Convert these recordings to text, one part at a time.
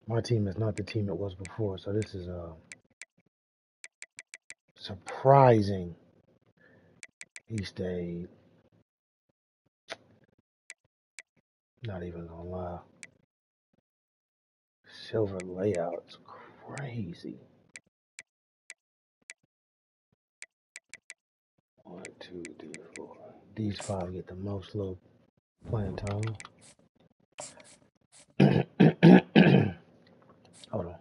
My team is not the team it was before, so this is surprising. He stayed. Not even gonna lie. Silver layout is crazy. 1, 2, 3, 4. These 5 get the most little playing time. Hold on.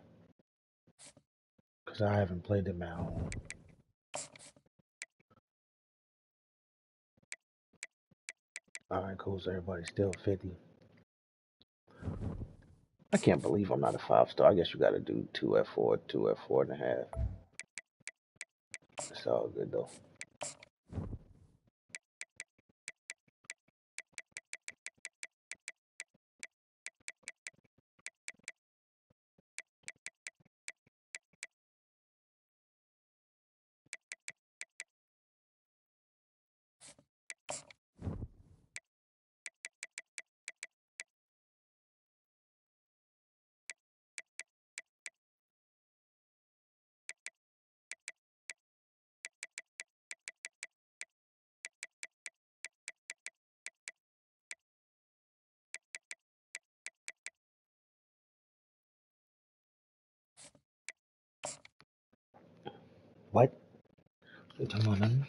Because I haven't played them at home. Alright, cool. So everybody's still 50. I can't believe I'm not a 5-star. I guess you gotta do 2 F4, 2 F4.5. It's all good though. What? You talking about nothing?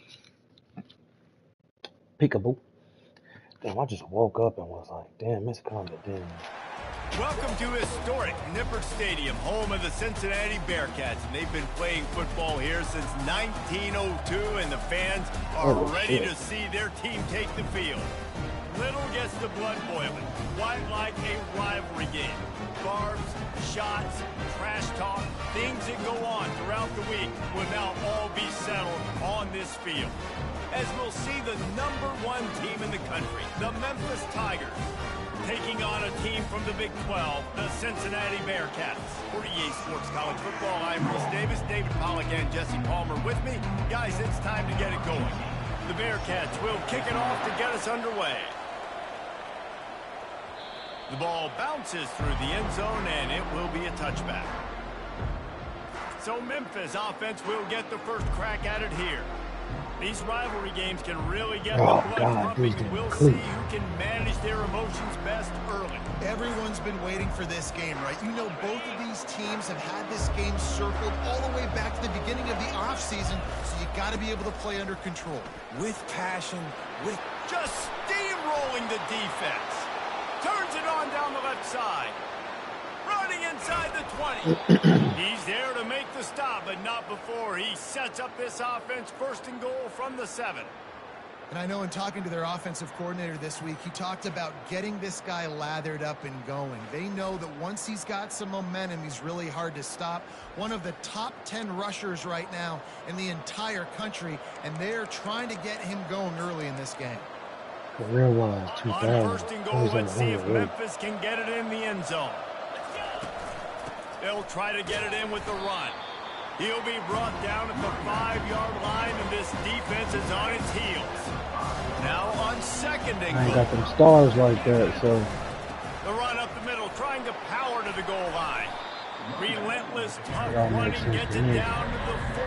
Peekaboo. Damn, I just woke up and was like, damn, it's coming, damn. Welcome to historic Nippert Stadium, home of the Cincinnati Bearcats, and they've been playing football here since 1902, and the fans are ready to see their team take the field. Little gets the blood boiling, quite like a rivalry game. Barbs, shots, trash talk, things that go on throughout the week will now all be settled on this field. As we'll see the #1 team in the country, the Memphis Tigers, taking on a team from the Big 12, the Cincinnati Bearcats. For EA Sports College Football, I'm Reese Davis, David Pollack, and Jesse Palmer with me. Guys, it's time to get it going. The Bearcats will kick it off to get us underway. The ball bounces through the end zone, and it will be a touchback. So Memphis offense will get the first crack at it here. These rivalry games can really get the blood pumping, and we'll see who can manage their emotions best early. Everyone's been waiting for this game, right? You know, both of these teams have had this game circled all the way back to the beginning of the offseason, so you got to be able to play under control. With passion, with just steamrolling the defense. Turns it on down the left side. Running inside the 20. He's there to make the stop, but not before he sets up this offense first and goal from the 7. And I know in talking to their offensive coordinator this week, he talked about getting this guy lathered up and going. They know that once he's got some momentum, he's really hard to stop. One of the top 10 rushers right now in the entire country, and they're trying to get him going early in this game. Career-wise, 2000. On first and goal, let's see if Memphis can get it in the end zone. They'll try to get it in with the run. He'll be brought down at the 5-yard line, and this defense is on its heels. Now on second and goal. I ain't got them stars like that, so. The run up the middle, trying to power to the goal line. Relentless, tough running, gets it down to the 4.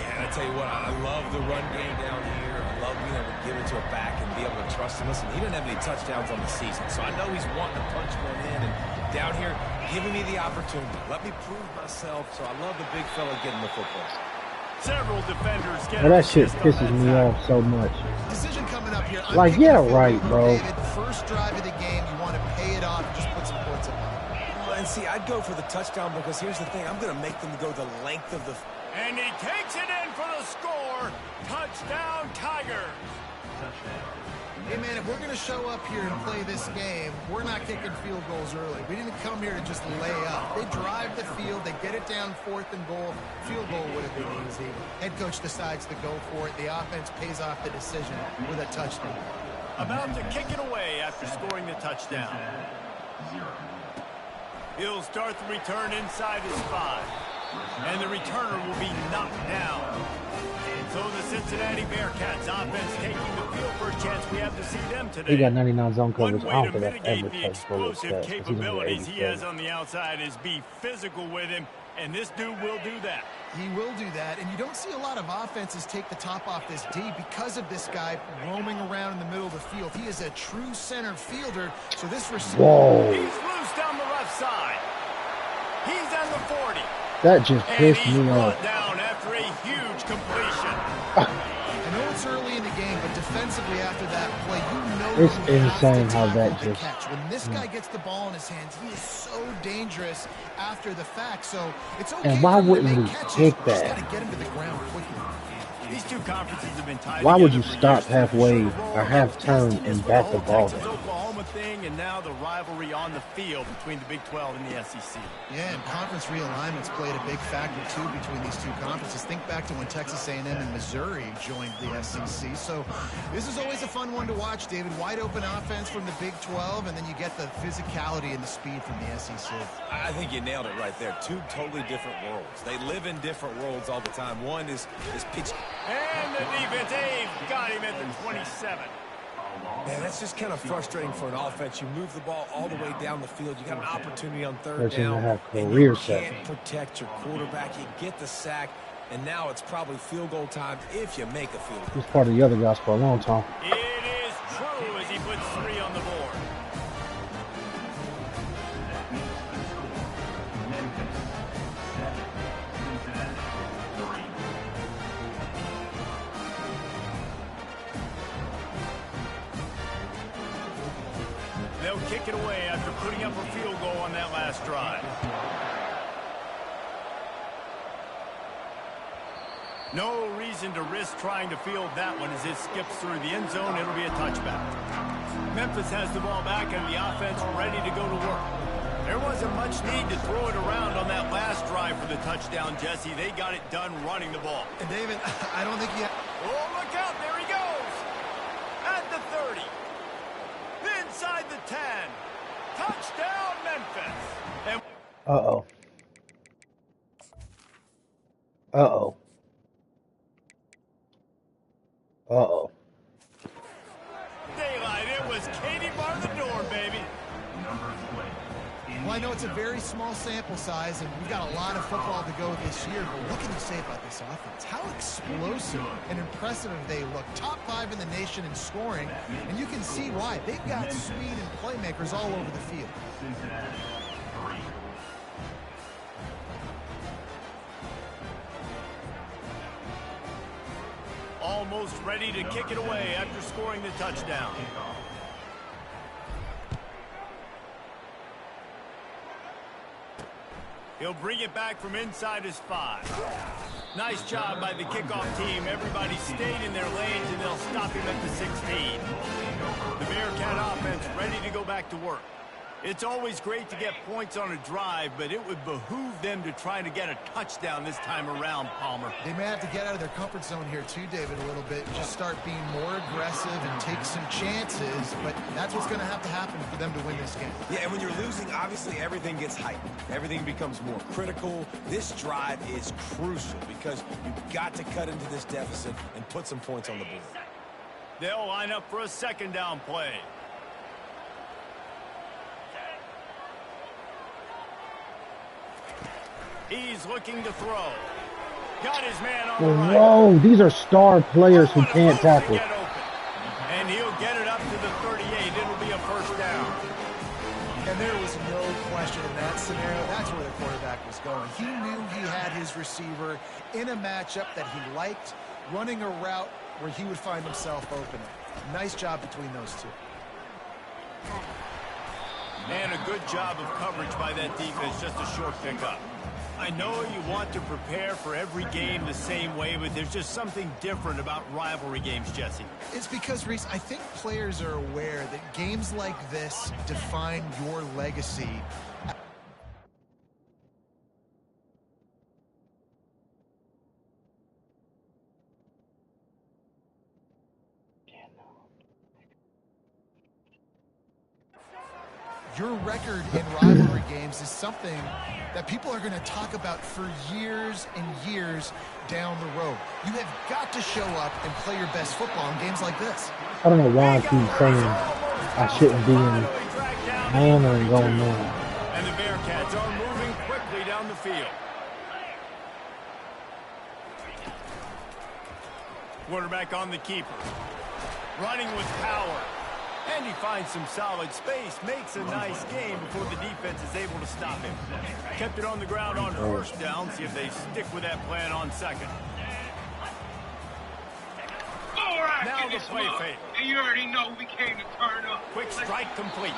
Yeah, I tell you what, I love the run game down here. I love being able to give it to a back and be able to trust him. Listen, he didn't have any touchdowns on the season, so I know he's wanting to punch one in. And down here, giving me the opportunity. Let me prove myself, so I love the big fella getting the football. Several defenders get that shit pisses me off so much. Decision coming up here. Like, yeah, right, bro. First drive of the game, you want to pay it off and just put some points up on it. And see, I'd go for the touchdown because here's the thing. I'm going to make them go the length of the... And he takes it in for the score. Touchdown, Tigers. Hey, man, if we're going to show up here and play this game, we're not kicking field goals early. We didn't come here to just lay up. They drive the field. They get it down 4th and goal. Field goal would have been easy. Head coach decides to go for it. The offense pays off the decision with a touchdown. About to kick it away after scoring the touchdown. He'll start the return inside his 5. And the returner will be knocked down. So the Cincinnati Bearcats offense taking the field first chance we have to see them today. He got 99 zone coverage. One I way don't to think I've ever mitigate the touched Bullet's explosive stats because he's only capabilities he has 87. on the outside is be physical with him, and this dude will do that. He will do that, and you don't see a lot of offenses take the top off this D because of this guy roaming around in the middle of the field. He is a true center fielder, so this receiver... Whoa. He's loose down the left side. He's on the 40. That just pissed and he's me brought off. down after a huge completion. I know it's early in the game, but defensively after that play, you know It's you have insane to how tackle that the just... catch. When this guy gets the ball in his hands, he is so dangerous after the fact. So it's okay. And why for him to wouldn't make we catches. kick You just that? got to get him to the ground quickly. These two conferences have been tied Why would together you for stop years. halfway Sure, or half turn testiness and with bat the whole ball Texas down? Oklahoma thing, and now the rivalry on the field between the Big 12 and the SEC. Yeah, and conference realignments played a big factor, too, between these two conferences. Think back to when Texas A&M and Missouri joined the SEC. So this is always a fun one to watch, David. Wide open offense from the Big 12, and then you get the physicality and the speed from the SEC. I think you nailed it right there. Two totally different worlds. They live in different worlds all the time. One is pitch. And the defense, Abe got him at the 27. Man, that's just kind of frustrating for an offense. You move the ball all the way down the field. You got an opportunity on third 13 and a down, half and career you sack. can't protect your quarterback. You get the sack, and now it's probably field goal time if you make a field goal. He's part of the other guys for a long time. It is true as he puts 3 on the board. They'll kick it away after putting up a field goal on that last drive. No reason to risk trying to field that one as it skips through the end zone. It'll be a touchback. Memphis has the ball back and the offense ready to go to work. There wasn't much need to throw it around on that last drive for the touchdown, Jesse. They got it done running the ball. And, David, I don't think you... Oh, look out. There he goes. At the 30. Inside the 10. Touchdown, Memphis. And Uh-oh. Uh-oh. Uh-oh. daylight. It was Katie bar the door, baby. Well, I know it's a very small sample size, and we've got a lot of football to go this year, but what can you say about this offense? How explosive and impressive they look. Top 5 in the nation in scoring, and you can see why. They've got speed and playmakers all over the field. Almost ready to kick it away after scoring the touchdown. He'll bring it back from inside his 5. Nice job by the kickoff team. Everybody stayed in their lanes, and they'll stop him at the 16. The Bearcat offense ready to go back to work. It's always great to get points on a drive, but it would behoove them to try to get a touchdown this time around, Palmer. They may have to get out of their comfort zone here too, David, a little bit. Just start being more aggressive and take some chances, but that's what's going to have to happen for them to win this game. Yeah, and when you're losing, obviously everything gets heightened. Everything becomes more critical. This drive is crucial because you've got to cut into this deficit and put some points on the board. They'll line up for a second down play. He's looking to throw. Got his man on the right. Whoa, these are star players who can't tackle. And he'll get it up to the 38. It'll be a first down. And there was no question in that scenario. That's where the quarterback was going. He knew he had his receiver in a matchup that he liked, running a route where he would find himself open. Nice job between those two. And a good job of coverage by that defense, just a short pickup. I know you want to prepare for every game the same way, but there's just something different about rivalry games, Jesse. It's because, Reese, I think players are aware that games like this define your legacy. your record in rivalry games is something that people are going to talk about for years and years down the road. You have got to show up and play your best football in games like this. I don't know why I keep saying I shouldn't be in man or going man. And the Bearcats are moving quickly down the field. Quarterback on the keeper. Running with power. And he finds some solid space. Makes a nice game before the defense is able to stop him. Kept it on the ground on first down. See if they stick with that plan on second. Now the play fake. And you already know we came to turn up. Quick strike complete.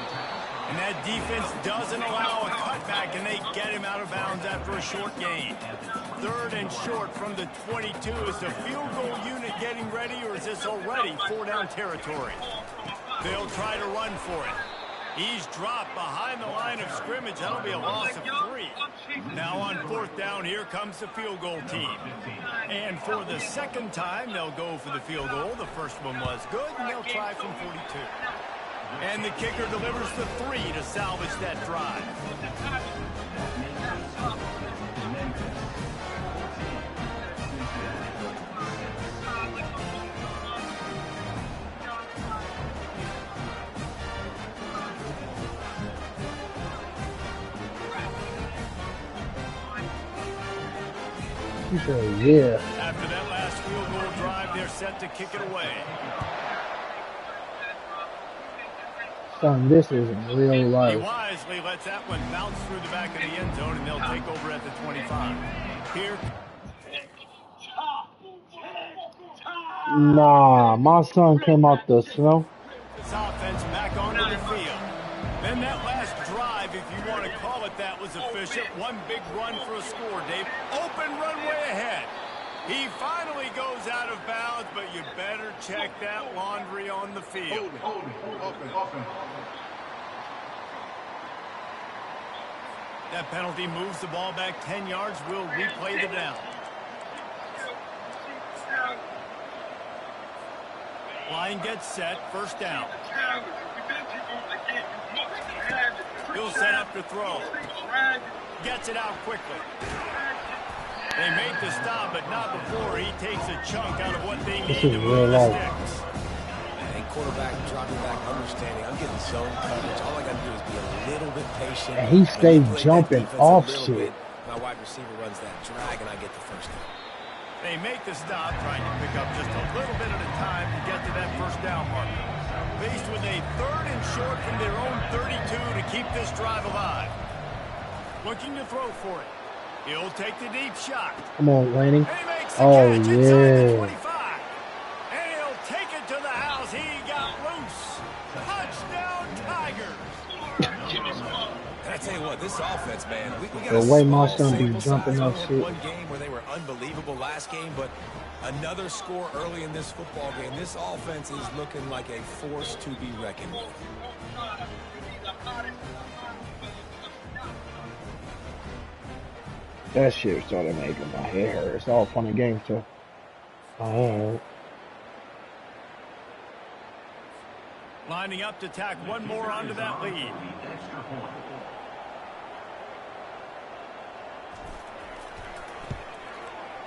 And that defense doesn't allow a cutback, and they get him out of bounds after a short gain. 3rd and short from the 22. Is the field goal unit getting ready, or is this already 4-down territory? They'll try to run for it. He's dropped behind the line of scrimmage. That'll be a loss of 3. Now on 4th down, here comes the field goal team. And for the second time, they'll go for the field goal. The first one was good, and they'll try from 42. And the kicker delivers the 3 to salvage that drive. He said, yeah. After that last field goal drive, they're set to kick it away. Son, this is in real life. He wisely lets that one bounce through the back of the end zone, and they'll take over at the 25. Here. Nah, my son came out the snow. This offense back onto the field. Then that last drive, if you want to call it that, was efficient. One big run for a score, Dave. Open runway ahead. He finally goes out of bounds, but you better check that laundry on the field. Open. That penalty moves the ball back 10 yards. We'll replay the down. Line gets set. First down. He'll set up to throw. Gets it out quickly. They make the stop, but not before he takes a chunk out of what they need to move the sticks. And quarterback dropping back, understanding. I'm getting zone coverage. All I got to do is be a little bit patient. And he stayed jumping off shit. My wide receiver runs that drag, and I get the first down. They make the stop, trying to pick up just a little bit at a time to get to that first down marker. Faced with a 3rd and short from their own 32 to keep this drive alive. Looking to throw for it. He'll take the deep shot. Come on, Lanning. And he makes the Oh, catch inside the yeah. 25. And he'll take it to the house. He got loose. Touchdown, Tigers. And I tell you what, this offense, man, we got The a way my small son be sample jumping size. up We had shit. one game where they were unbelievable last game, but another score early in this football game. This offense is looking like a force to be reckoned with. That shit started making my head hurt. It's all fun and games, too. Oh, Lining up to tack one more onto that lead.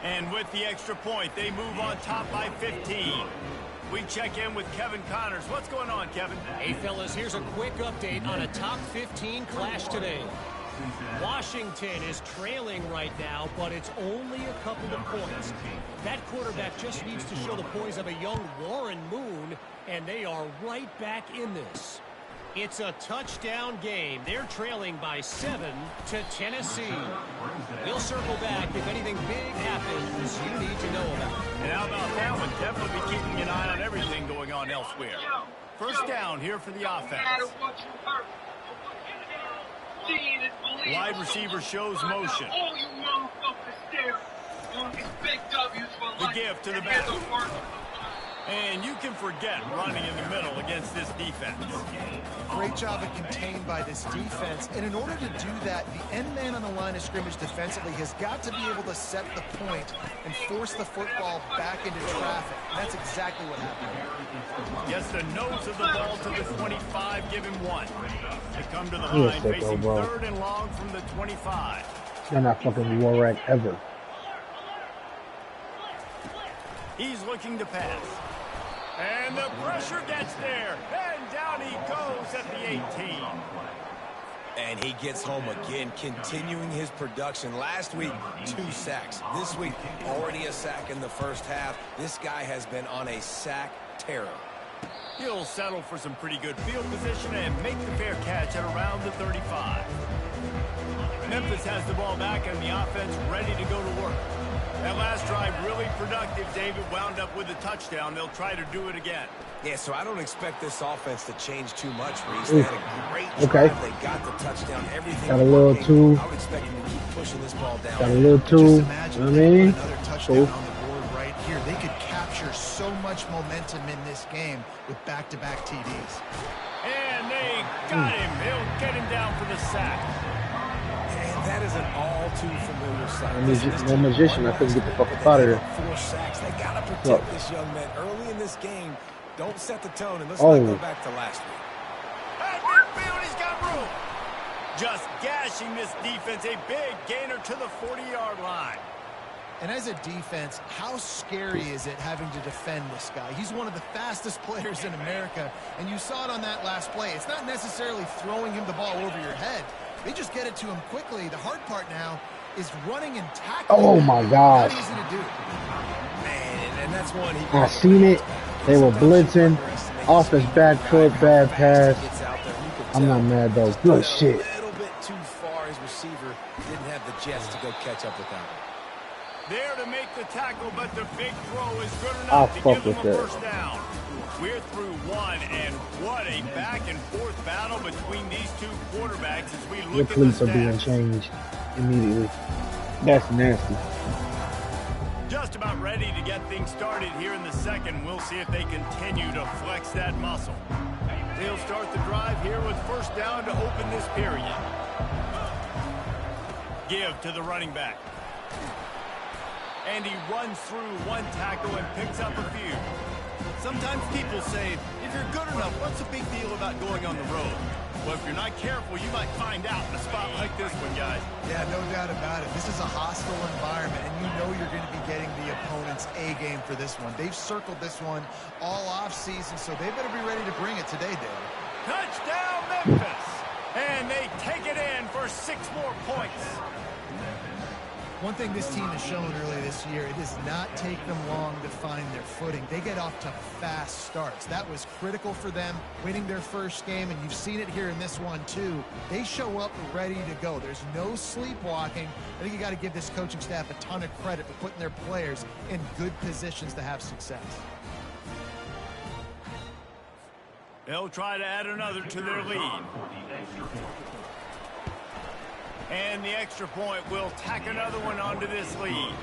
And with the extra point, they move on top by 15. We check in with Kevin Connors. What's going on, Kevin? Hey, fellas, here's a quick update on a top 15 clash today. Washington is trailing right now, but it's only a couple of points. That quarterback just needs to show the poise of a young Warren Moon, and they are right back in this. It's a touchdown game. They're trailing by 7 to Tennessee. We'll circle back if anything big happens you need to know about. And how about that one? Kevin will be keeping an eye on everything going on elsewhere. First down here for the offense. Wide receiver shows motion. The give to the back. And you can forget running in the middle against this defense. Great job of contained by this defense. And in order to do that, the end man on the line of scrimmage defensively has got to be able to set the point and force the football back into traffic. And that's exactly what happened. Gets the nose of the ball to the 25, give him 1. They come to the line, facing 3rd and long from the 25. They're not fucking war rack ever. He's looking to pass. And the pressure gets there. And down he goes at the 18. And he gets home again, continuing his production. Last week, 2 sacks. This week, already a sack in the first half. This guy has been on a sack terror. He'll settle for some pretty good field position and make the fair catch at around the 35. Memphis has the ball back and the offense ready to go to work. That last drive really productive. David wound up with a touchdown. They'll try to do it again. Yeah, so I don't expect this offense to change too much, Reese. They had a great drive. They got the touchdown. Everything got a little too. I would expect them to keep pushing this ball down. Got a little too. Just imagine you know what I mean? Another touchdown on the board right here. They could capture so much momentum in this game with back-to-back TDs. And they got him. They'll get him down for the sack. That is an all too familiar sight. No magician, I couldn't get the fuck out of there. 4 sacks. They gotta protect this young man early in this game. Don't set the tone, and let's not go back to last week. At midfield, he's got room. Just gashing this defense. A big gainer to the 40-yard line. And as a defense, how scary is it having to defend this guy? He's one of the fastest players in America, and you saw it on that last play. It's not necessarily throwing him the ball over your head. They just get it to him quickly. The hard part now is running and tackling. Oh, my God. Not easy to do. Man, and that's one he I seen it. They were blitzing. Off his back foot, bad pass. I'm not mad, though. Good shit. A little bit too far. His receiver didn't have the jets to go catch up with that. There to make the tackle, but the big throw is good enough to give them a first down. We're through 1, and what a back-and-forth battle between these two quarterbacks as we look at the stats. Your cleats are being changed immediately. That's nasty. Just about ready to get things started here in the second. We'll see if they continue to flex that muscle. They'll start the drive here with first down to open this period. Give to the running back. And he runs through 1 tackle and picks up a few. Sometimes people say, if you're good enough, what's the big deal about going on the road? Well, if you're not careful, you might find out in a spot like this one, guys. Yeah, no doubt about it. This is a hostile environment, and you know you're going to be getting the opponent's A game for this one. They've circled this one all offseason, so they better be ready to bring it today, David. Touchdown, Memphis! And they take it in for 6 more points. One thing this team has shown early this year, it does not take them long to find their footing. They get off to fast starts. That was critical for them, winning their first game, and you've seen it here in this one, too. They show up ready to go. There's no sleepwalking. I think you got to give this coaching staff a ton of credit for putting their players in good positions to have success. They'll try to add another to their lead. And the extra point will tack another one onto this lead.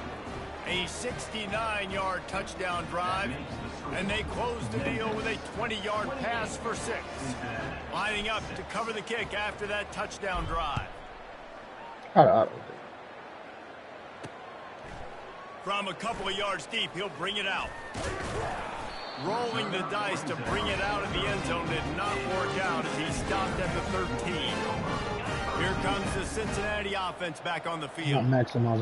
A 69-yard touchdown drive, and they close the deal with a 20-yard pass for 6. Lining up to cover the kick after that touchdown drive. From a couple of yards deep, he'll bring it out. Rolling the dice to bring it out of the end zone did not work out as he stopped at the 13. Here comes the Cincinnati offense back on the field.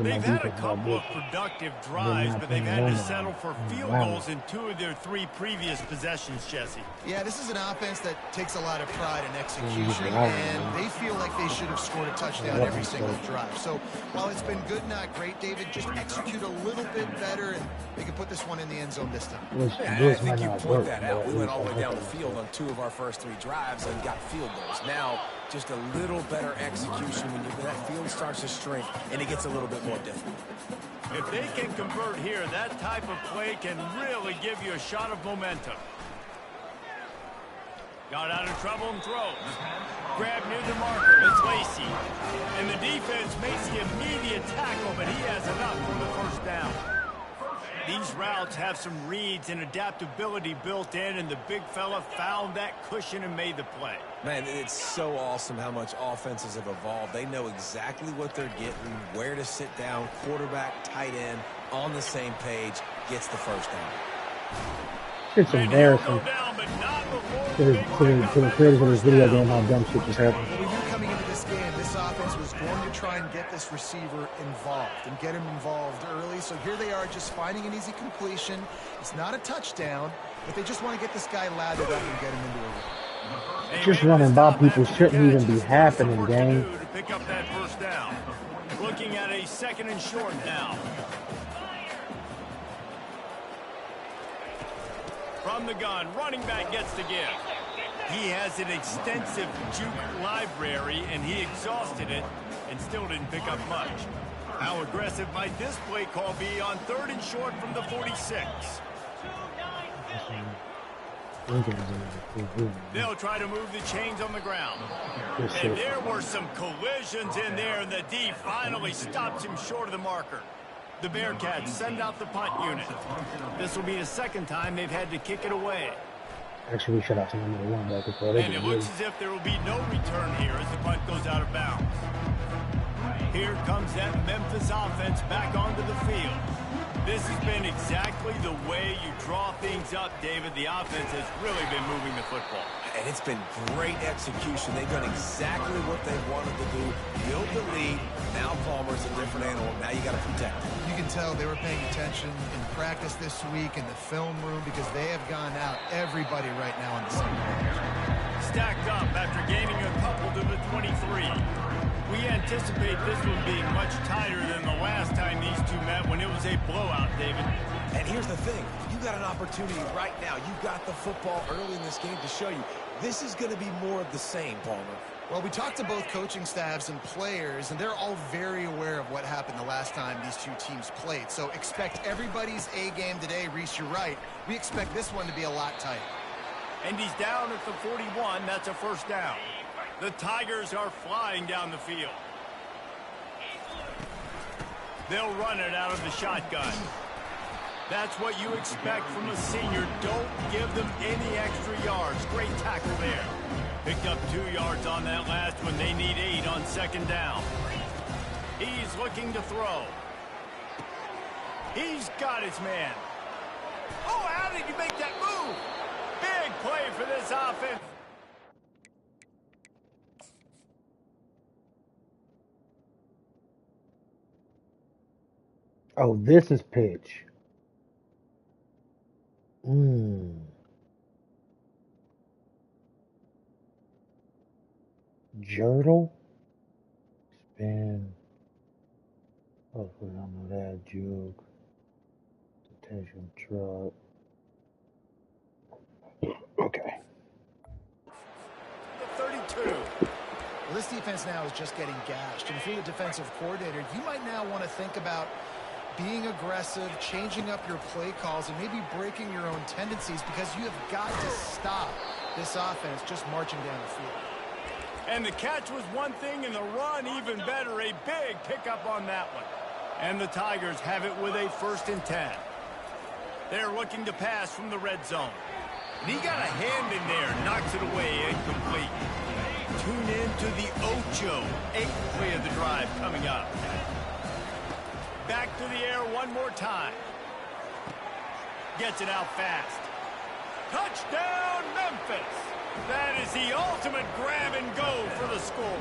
They've had a couple of productive drives, but they've had to settle for field goals in 2 of their 3 previous possessions, Jesse. Yeah, this is an offense that takes a lot of pride in execution, and they feel like they should have scored a touchdown every single drive. So while it's been good, not great, David, just execute a little bit better, and they can put this one in the end zone this time. I think you point that out. We went all the way down the field on 2 of our first 3 drives and got field goals. Now, just a little better execution when that field starts to shrink and it gets a little bit more difficult. If they can convert here, that type of play can really give you a shot of momentum. Got out of trouble and throws. Grab near the marker. It's Lacey. And the defense makes the immediate tackle, but he has enough for the first down. These routes have some reads and adaptability built in, and the big fella found that cushion and made the play. Man, it's so awesome how much offenses have evolved. They know exactly what they're getting, where to sit down, quarterback, tight end, on the same page, gets the first down. It's embarrassing to the creators of this video game how dumb shit just happened. Well, we knew coming into this game, this offense was going to try and get this receiver involved and get him involved early. So here they are just finding an easy completion. It's not a touchdown, but they just want to get this guy lathered up and get him into a run. Just running by people shouldn't even be happening, gang. To pick up that first down. Looking at a 2nd and short now. From the gun, running back gets the give. He has an extensive juke library, and he exhausted it and still didn't pick up much. How aggressive might this play call be on 3rd and short from the 46? They'll try to move the chains on the ground. And there were some collisions in there, and the D finally stops him short of the marker. The Bearcats send out the punt unit. This will be the 2nd time they've had to kick it away. Actually, we shut out some number one back before. And it looks as if there will be no return here as the punt goes out of bounds. Here comes that Memphis offense back onto the field. This has been exactly the way you draw things up, David. The offense has really been moving the football. And it's been great execution. They've done exactly what they wanted to do. Build the lead. Now Palmer's a different animal. Now you got to protect him. You can tell they were paying attention in practice this week in the film room because they have gone out everybody right now on the same page. Stacked up after gaining a couple to the 23. We anticipate this one being much tighter than the last time these two met when it was a blowout, David. And here's the thing. You got an opportunity right now. You got the football early in this game to show you this is going to be more of the same, Palmer. Well, we talked to both coaching staffs and players, and they're all very aware of what happened the last time these two teams played. So expect everybody's A game today. Reese, you're right. We expect this one to be a lot tighter. And he's down at the 41. That's a first down. The Tigers are flying down the field. They'll run it out of the shotgun. That's what you expect from a senior. Don't give them any extra yards. Great tackle there. Picked up 2 yards on that last one. They need 8 on 2nd down. He's looking to throw. He's got his man. Oh, how did he make that move? Big play for this offense. Oh, this is pitch. Jurtle. Spin. Oh, I don't know that. Juke. Detention truck. Okay. The 32. Well, this defense now is just getting gashed. And if you're the defensive coordinator, you might now want to think about being aggressive, changing up your play calls, and maybe breaking your own tendencies because you have got to stop this offense just marching down the field. And the catch was one thing, and the run even better. A big pickup on that one. And the Tigers have it with a 1st and 10. They're looking to pass from the red zone. And he got a hand in there, knocks it away, incomplete. Tune in to the Ocho. 8th play of the drive coming up. Back to the air one more time. Gets it out fast. Touchdown, Memphis! That is the ultimate grab and go for the score.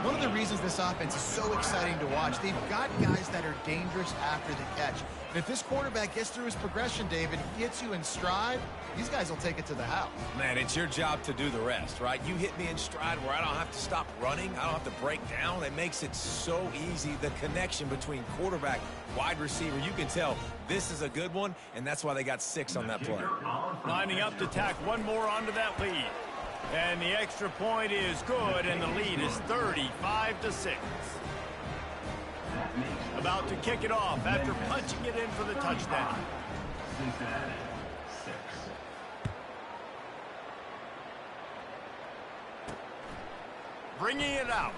One of the reasons this offense is so exciting to watch, they've got guys that are dangerous after the catch. And if this quarterback gets through his progression, David, he hits you in stride, these guys will take it to the house. Man, it's your job to do the rest, right? You hit me in stride where I don't have to stop running. I don't have to break down. It makes it so easy. The connection between quarterback, wide receiver, you can tell this is a good one, and that's why they got 6 on that play. Lining up to tack one more onto that lead. And the extra point is good, and the lead is 35-6. About to kick it off after punching it in for the touchdown. Bringing it out.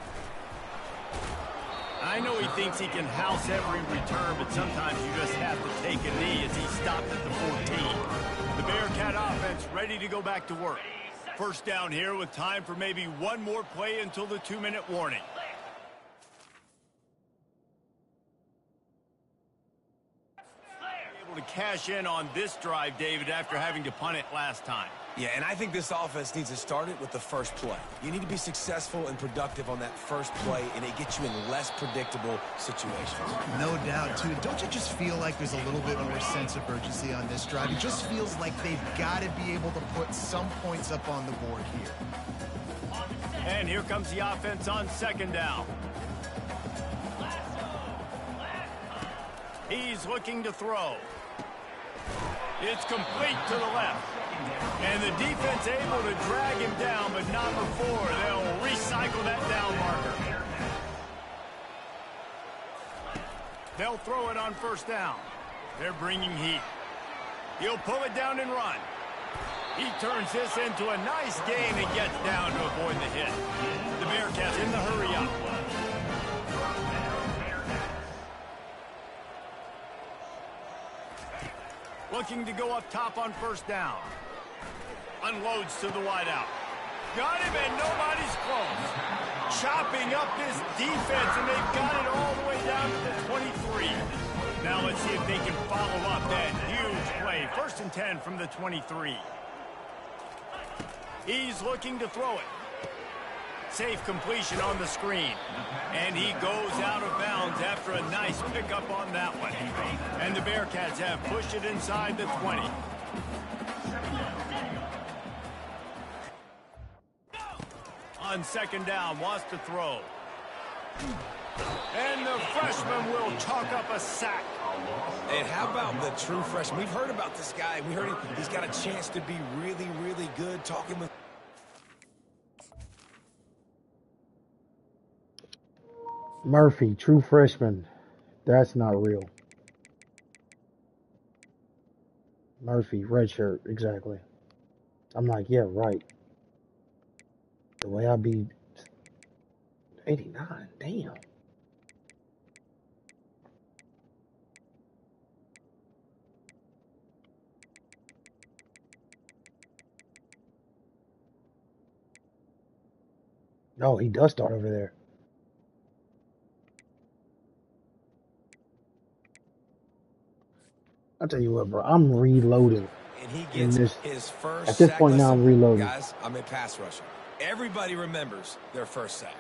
I know he thinks he can house every return, but sometimes you just have to take a knee as he stopped at the 14. The Bearcat offense ready to go back to work. First down here with time for maybe one more play until the 2-minute warning. Able to cash in on this drive, David, after having to punt it last time. Yeah, and I think this offense needs to start it with the first play. You need to be successful and productive on that first play, and it gets you in less predictable situations. No doubt, too. Don't you just feel like there's a little bit more sense of urgency on this drive? It just feels like they've got to be able to put some points up on the board here. And here comes the offense on second down. He's looking to throw. It's complete to the left. And the defense able to drag him down, but not before they'll recycle that down marker. They'll throw it on first down. They're bringing heat. He'll pull it down and run. He turns this into a nice gain and gets down to avoid the hit. The Bearcats in the hurry up. Looking to go up top on first down. Unloads to the wideout. Got him, and nobody's close. Chopping up this defense, and they've got it all the way down to the 23. Now let's see if they can follow up that huge play. First and 10 from the 23. He's looking to throw it. Safe completion on the screen. And he goes out of bounds after a nice pickup on that one. And the Bearcats have pushed it inside the 20. On second down, wants to throw. And the freshman will chalk up a sack. And how about the true freshman? We've heard about this guy. We heard he's got a chance to be really, really good. Talking with Murphy, true freshman. That's not real. Murphy, red shirt, exactly. I'm like, yeah, right. The way I be 89, damn. No, he does start over there. I'll tell you what, bro. I'm reloading. And he gets his first at this sack. point now, I'm reloading. Guys, I'm a pass rusher. Everybody remembers their first sack.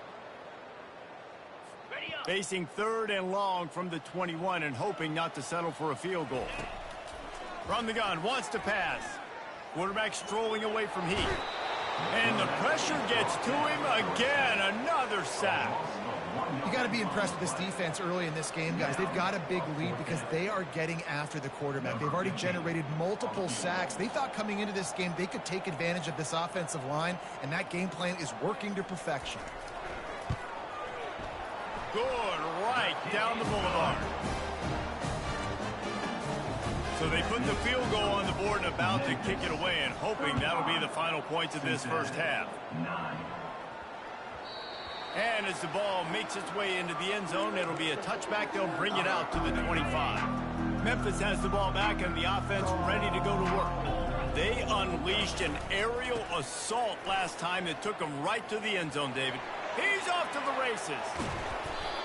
Facing third and long from the 21 and hoping not to settle for a field goal. From the gun, wants to pass. Quarterback strolling away from heat. And the pressure gets to him again. Another sack. You got to be impressed with this defense early in this game, guys. They've got a big lead because they are getting after the quarterback. They've already generated multiple sacks. They thought coming into this game they could take advantage of this offensive line, and that game plan is working to perfection. Good, right down the boulevard. So they put the field goal on the board and about to kick it away, and hoping that'll be the final points of this first half. And as the ball makes its way into the end zone, it'll be a touchback. They'll bring it out to the 25. Memphis has the ball back and the offense ready to go to work. They unleashed an aerial assault last time that took them right to the end zone, David. He's off to the races.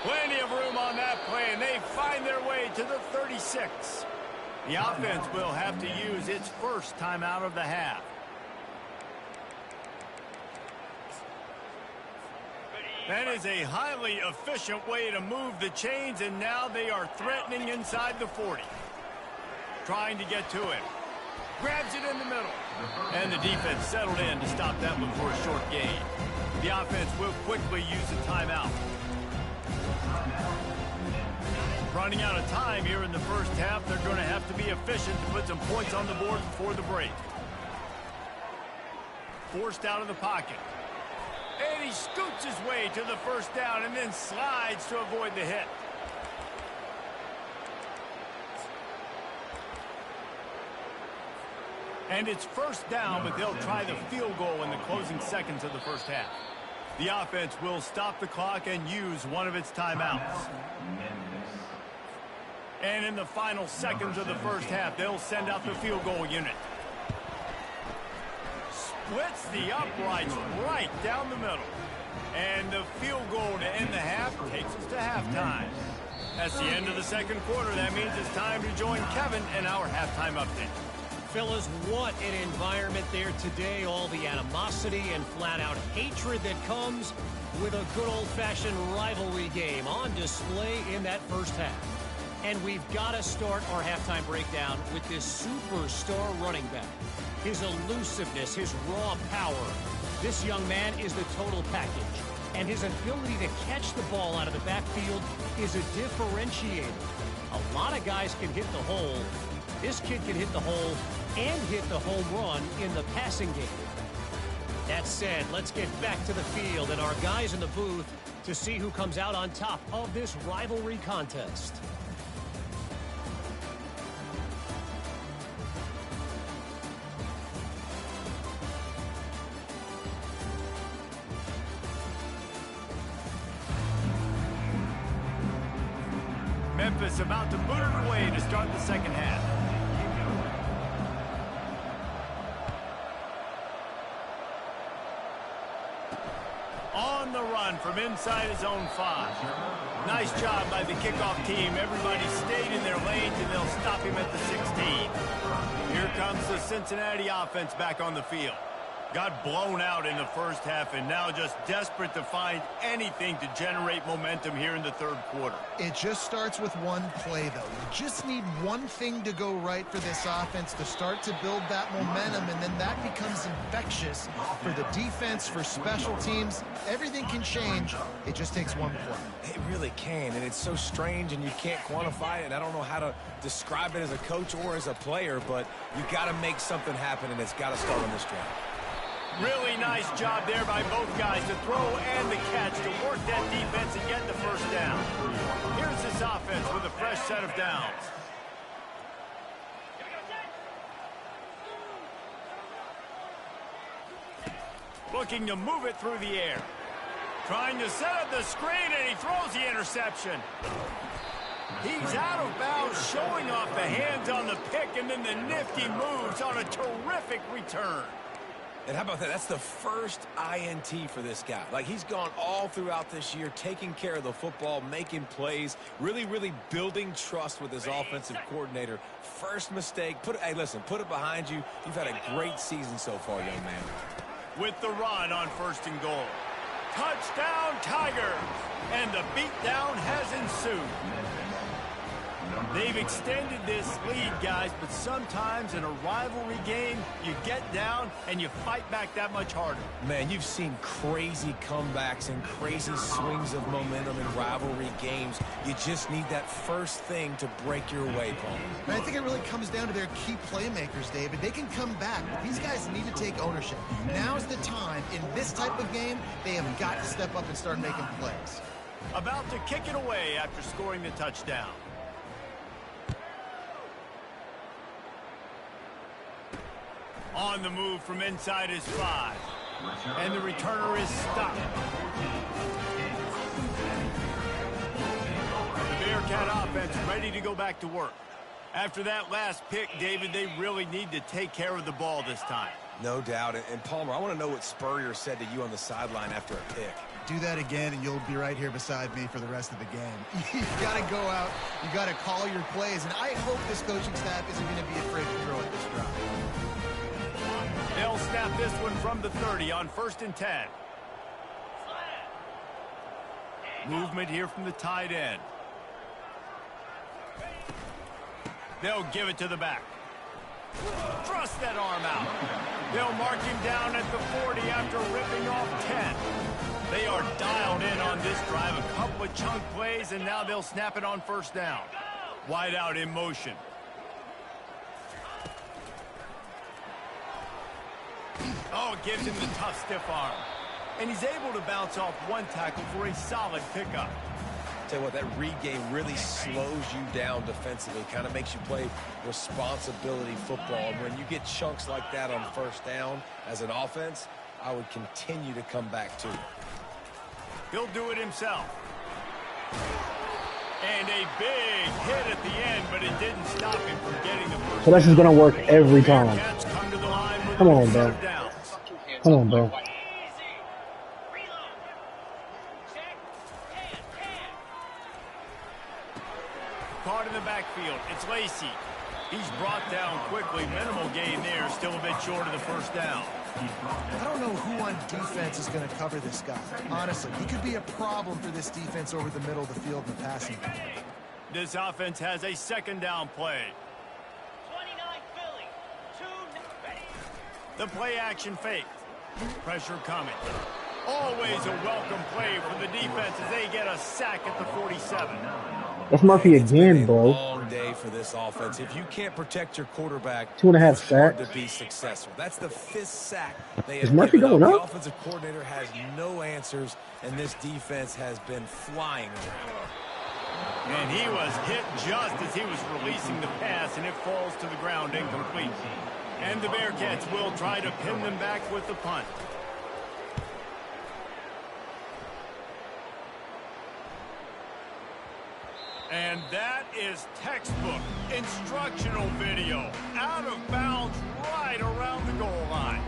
Plenty of room on that play, and they find their way to the 36. The offense will have to use its first timeout of the half. That is a highly efficient way to move the chains, and now they are threatening inside the 40. Trying to get to it. Grabs it in the middle. And the defense settled in to stop that one for a short gain. The offense will quickly use a timeout. Running out of time here in the first half, they're going to have to be efficient to put some points on the board before the break. Forced out of the pocket. And he scoots his way to the first down and then slides to avoid the hit. And it's first down, but they'll try the field goal in the closing seconds of the first half. The offense will stop the clock and use one of its timeouts. And in the final seconds of the first half, they'll send out the field goal unit. Splits the uprights right down the middle. And the field goal to end the half takes us to halftime. That's the end of the second quarter. That means it's time to join Kevin in our halftime update. Fellas, what an environment there today. All the animosity and flat-out hatred that comes with a good old-fashioned rivalry game on display in that first half. And we've got to start our halftime breakdown with this superstar running back. His elusiveness, his raw power. This young man is the total package. And his ability to catch the ball out of the backfield is a differentiator. A lot of guys can hit the hole. This kid can hit the hole and hit the home run in the passing game. That said, let's get back to the field and our guys in the booth to see who comes out on top of this rivalry contest. Memphis about to boot it away to start the second half. On the run from inside his own 5. Nice job by the kickoff team. Everybody stayed in their lanes, and they'll stop him at the 16. Here comes the Cincinnati offense back on the field. Got blown out in the first half and now just desperate to find anything to generate momentum here in the third quarter. It just starts with one play, though. You just need one thing to go right for this offense to start to build that momentum, and then that becomes infectious for the defense, for special teams. Everything can change. It just takes one play. It really can, and it's so strange, and you can't quantify it, and I don't know how to describe it as a coach or as a player, but you got to make something happen, and it's got to start on this drive. Really nice job there by both guys to throw and the catch to work that defense and get the first down. Here's this offense with a fresh set of downs. Looking to move it through the air. Trying to set up the screen, and he throws the interception. He's out of bounds, showing off the hands on the pick, and then the nifty moves on a terrific return. And how about that? That's the first INT for this guy. Like, he's gone all throughout this year, taking care of the football, making plays, really building trust with his offensive coordinator. First mistake, hey, listen, put it behind you. You've had a great season so far, young man. With the run on 1st and goal. Touchdown, Tigers! And the beatdown has ensued. They've extended this lead, guys, but sometimes in a rivalry game, you get down and you fight back that much harder. Man, you've seen crazy comebacks and crazy swings of momentum in rivalry games. You just need that first thing to break your way, Paul. And I think it really comes down to their key playmakers, David. They can come back, but these guys need to take ownership. Now's the time. In this type of game, they have got to step up and start making plays. About to kick it away after scoring the touchdown. On the move from inside his 5. And the returner is stopped. The Bearcat offense ready to go back to work. After that last pick, David, they really need to take care of the ball this time. No doubt. And Palmer, I want to know what Spurrier said to you on the sideline after a pick. Do that again, and you'll be right here beside me for the rest of the game. You've got to go out. You've got to call your plays, and I hope this coaching staff isn't going to be afraid to throw at this drive. They'll snap this one from the 30 on 1st and 10. Movement here from the tight end. They'll give it to the back. Thrust that arm out. They'll mark him down at the 40 after ripping off 10. They are dialed in on this drive. A couple of chunk plays, and now they'll snap it on 1st down. Wide out in motion. Oh, gives him the tough, stiff arm. And he's able to bounce off one tackle for a solid pickup. Tell you what, that read game really slows you down defensively, kind of makes you play responsibility football. And when you get chunks like that on 1st down as an offense, I would continue to come back to it. He'll do it himself. And a big hit at the end, but it didn't stop him from getting the first. So that's just gonna work every time. Come on, bro. Come on, bro. Caught in the backfield. It's Lacey. He's brought down quickly. Minimal gain there. Still a bit short of the first down. I don't know who on defense is going to cover this guy. Honestly, he could be a problem for this defense over the middle of the field in the passing game. This offense has a second down play. 29 Philly. 2 The play action fake. Pressure coming. Always a welcome play for the defense as they get a sack at the 47. That's Murphy again, bro. Long day for this offense. If you can't protect your quarterback, 2.5 it's hard sacks to be successful. That's the 5th sack they Is have Murphy given going up. up? The offensive coordinator has no answers, and this defense has been flying around. And he was hit just as he was releasing the pass, and it falls to the ground incomplete. And the Bearcats will try to pin them back with the punt. And that is textbook instructional video. Out of bounds right around the goal line.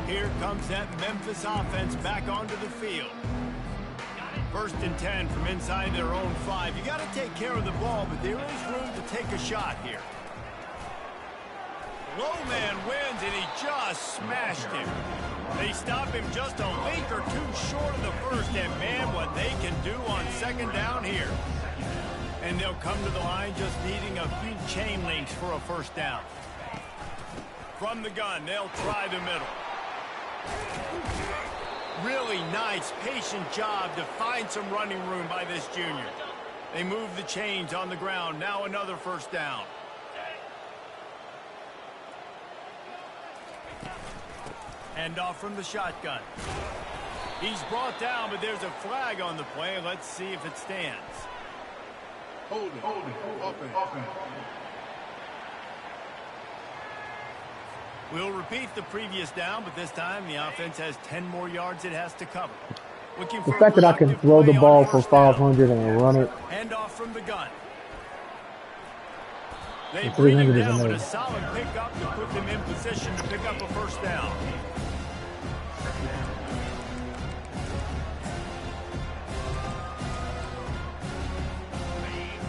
Here comes that Memphis offense back onto the field. 1st and 10 from inside their own 5. You got to take care of the ball, but there is room to take a shot here. Low man wins, and he just smashed him. They stop him just a link or two short of the first, and man, what they can do on second down here. And they'll come to the line just needing a few chain links for a first down. From the gun, they'll try the middle. Really nice, patient job to find some running room by this junior. They move the chains on the ground. Now another first down. Hand off from the shotgun. He's brought down, but there's a flag on the play. Let's see if it stands. Hold it. Offense. We'll repeat the previous down, but this time the offense has 10 more yards it has to cover. Looking The for fact that I can throw the ball for 500 and run it. Hand off from the gun. They The bring him 300 is down with a amazing. solid pickup to put them in position to pick up a first down.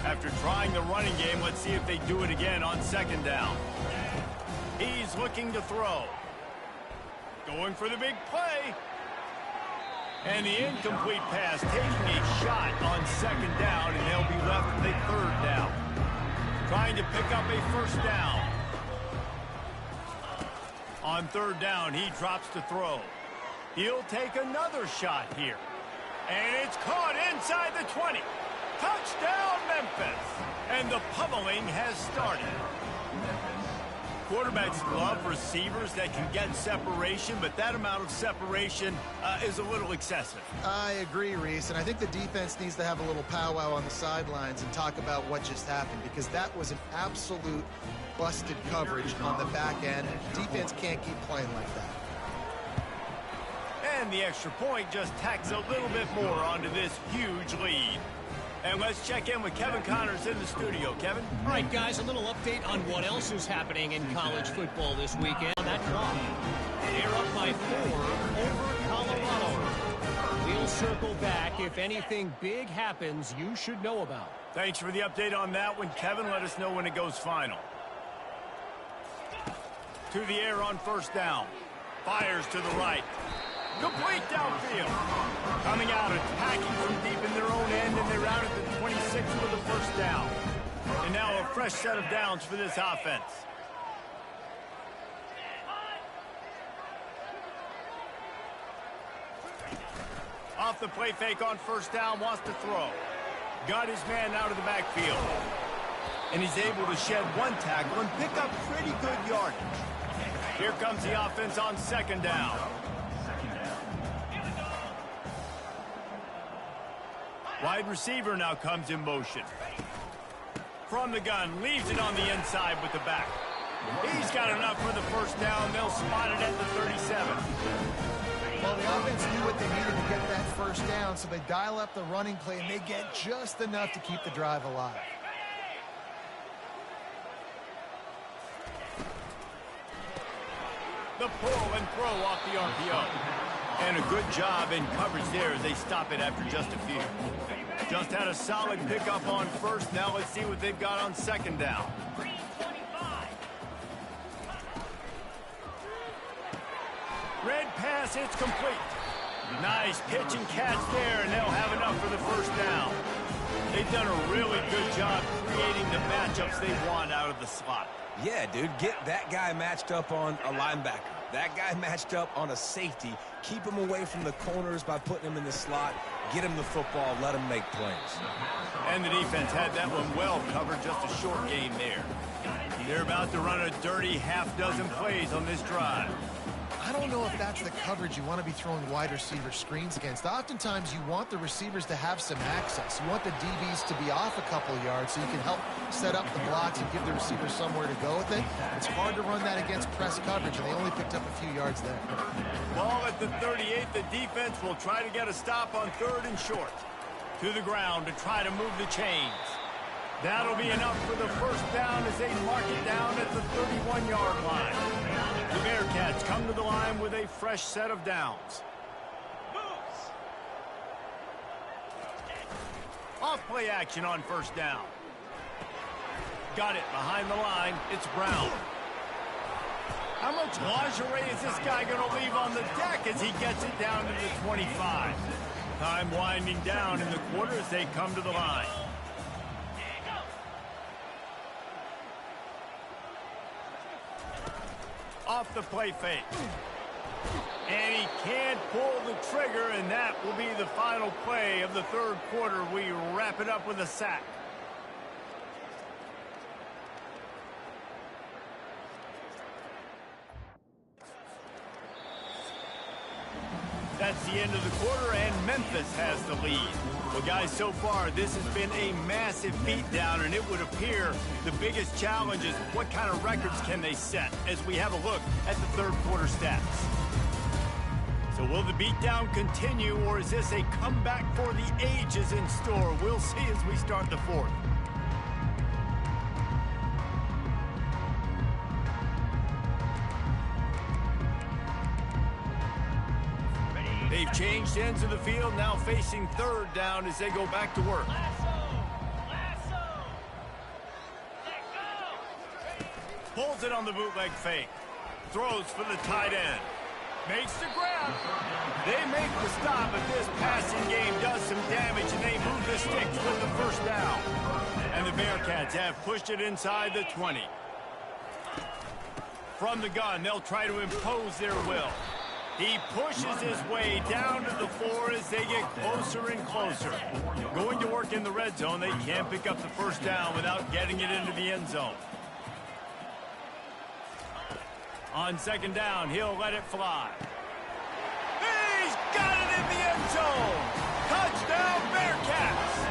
After trying the running game, let's see if they do it again on second down. He's looking to throw. Going for the big play. And the incomplete pass, taking a shot on second down, and they'll be left with a third down. Trying to pick up a first down. On third down, he drops to throw. He'll take another shot here. And it's caught inside the 20. Touchdown, Memphis. And the pummeling has started. Quarterbacks love receivers that can get separation, but that amount of separation is a little excessive. I agree, Reese, and I think the defense needs to have a little powwow on the sidelines and talk about what just happened, because that was an absolute busted coverage on the back end. Defense can't keep playing like that. And the extra point just tacks a little bit more onto this huge lead. And let's check in with Kevin Connors in the studio. Kevin? All right, guys, a little update on what else is happening in college football this weekend. On that clock, they're up by 4 over Colorado. We'll circle back. If anything big happens, you should know about. Thanks for the update on that one, Kevin. Let us know when it goes final. To the air on first down. Fires to the right. Complete downfield. Coming out, attacking from deep in their own end, and they're out at the 26 for the first down. And now a fresh set of downs for this offense. Off the play fake on first down, wants to throw. Got his man out of the backfield. And he's able to shed one tackle and pick up pretty good yardage. Here comes the offense on second down. Wide receiver now comes in motion. From the gun, leaves it on the inside with the back. He's got enough for the first down. They'll spot it at the 37. Well, the offense knew what they needed to get that first down, down, so they dial up the running play, and they get just enough to keep the drive alive. The pull and throw off the RPO. And a good job in coverage there as they stop it after just a few. Just had a solid pickup on first. Now let's see what they've got on second down. Red pass, it's complete. Nice pitch and catch there, and they'll have enough for the first down. They've done a really good job creating the matchups they want out of the slot. Yeah, dude, get that guy matched up on a linebacker. That guy matched up on a safety. Keep him away from the corners by putting him in the slot. Get him the football, let him make plays. And the defense had that one well covered, just a short gain there. They're about to run a dirty half-dozen plays on this drive. I don't know if that's the coverage you want to be throwing wide receiver screens against. Oftentimes, you want the receivers to have some access. You want the DBs to be off a couple of yards so you can help set up the blocks and give the receiver somewhere to go with it. It's hard to run that against press coverage, and they only picked up a few yards there. Ball at the 38. The defense will try to get a stop on third and short. To the ground to try to move the chains. That'll be enough for the first down as they mark it down at the 31-yard line. The Bearcats come to the line with a fresh set of downs. Off play action on first down. Got it behind the line. It's Brown. How much lingerie is this guy going to leave on the deck as he gets it down to the 25? Time winding down in the quarter as they come to the line. Off the play fake. And he can't pull the trigger, and that will be the final play of the third quarter. We wrap it up with a sack. That's the end of the quarter, and Memphis has the lead. Well, guys, so far, this has been a massive beatdown, and it would appear the biggest challenge is what kind of records can they set as we have a look at the third quarter stats. So will the beatdown continue, or is this a comeback for the ages in store? We'll see as we start the fourth. They've changed ends of the field, now facing third down as they go back to work. Pulls it on the bootleg fake. Throws for the tight end. Makes the grab. They make the stop, but this passing game does some damage, and they move the sticks with the first down. And the Bearcats have pushed it inside the 20. From the gun, they'll try to impose their will. He pushes his way down to the 4 as they get closer and closer. Going to work in the red zone, they can't pick up the first down without getting it into the end zone. On second down, he'll let it fly. He's got it in the end zone! Touchdown, Bearcats!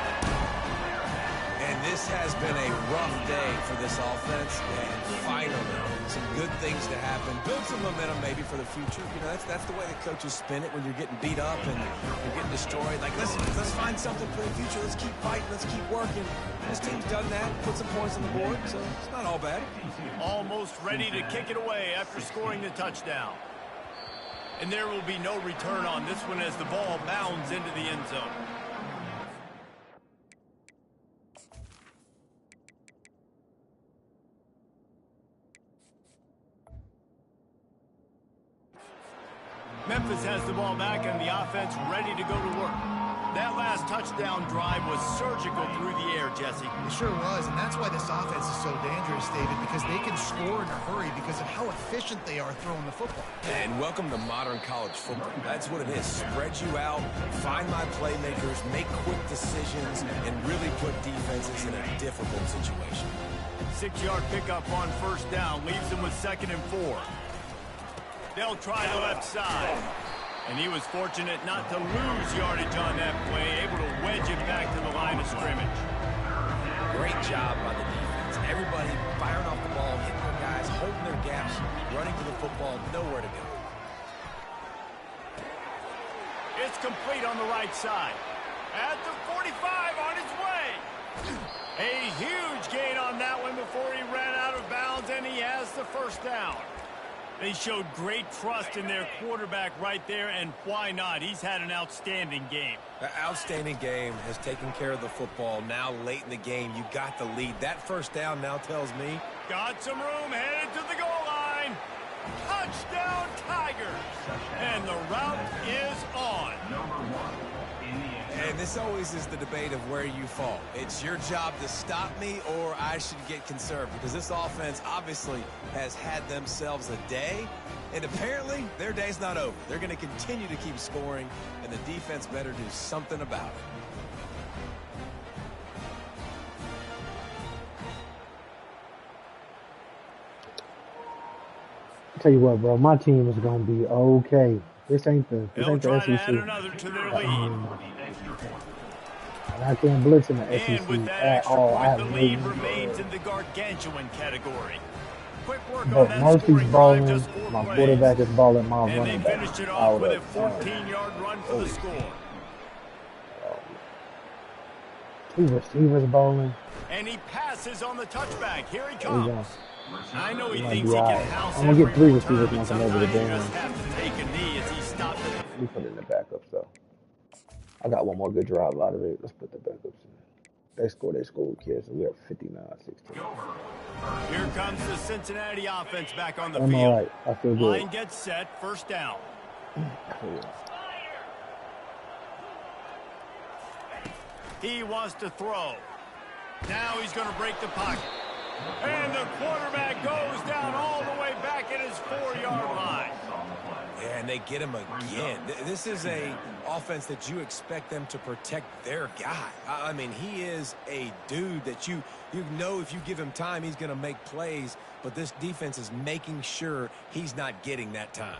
And this has been a rough day for this offense, and finally, some good things to happen. Build some momentum maybe for the future. You know, that's the way the coaches spin it when you're getting beat up and you're getting destroyed. Like, let's find something for the future. Let's keep fighting. Let's keep working. This team's done that, put some points on the board, so it's not all bad. Almost ready to kick it away after scoring the touchdown. And there will be no return on this one as the ball bounds into the end zone. Memphis has the ball back and the offense ready to go to work. That last touchdown drive was surgical through the air, Jesse. It sure was, and that's why this offense is so dangerous, David, because they can score in a hurry because of how efficient they are throwing the football. And welcome to modern college football. That's what it is. Spread you out, find my playmakers, make quick decisions, and really put defenses in a difficult situation. 6-yard pickup on first down leaves them with 2nd and 4. They'll try the left side. And he was fortunate not to lose yardage on that play, able to wedge it back to the line of scrimmage. Great job by the defense. Everybody firing off the ball, hitting their guys, holding their gaps, running to the football, nowhere to go. It's complete on the right side. At the 45 on his way. A huge gain on that one before he ran out of bounds, and he has the first down. They showed great trust in their quarterback right there, and why not? He's had an outstanding game. An outstanding game, has taken care of the football. Now late in the game, you got the lead. That first down now tells me. Got some room, headed to the goal line. Touchdown, Tigers. And the route is on. And this always is the debate of where you fall. It's your job to stop me, or I should get conserved, because this offense obviously has had themselves a day, and apparently their day's not over. They're going to continue to keep scoring, and the defense better do something about it. Tell you what, bro, my team is gonna be okay. This ain't the They'll try to SEC. add another to their lead. And I can't blitz in the And with SEC that at extra all. I point, have the no lead reason. remains in the gargantuan category. Quick work on But that Murphy's scoring drive, balling, just 4 my plays. quarterback is balling, my And they running back. finished it off with a Out of 14-yard run for the score. Two receivers balling. And he passes on the touchback. Here he There we go. comes. I know he Might thinks be he all can right. house I'm gonna get every 3 return, receivers but once I'm over sometimes the you damn. just have to take a knee as he stopped it. Let me put it in the backups though. I got one more good drive out of it. Let's put the backups in. They scored, kids. So we have 59-16. Here comes the Cincinnati offense back on the I'm field. all right. I feel good. Line gets set, first down. He wants to throw. Now he's going to break the pocket. And the quarterback goes down all the way back at his 4-yard line. Yeah, and they get him again. This is a offense that you expect them to protect their guy. I mean, he is a dude that you know if you give him time, he's going to make plays. But this defense is making sure he's not getting that time.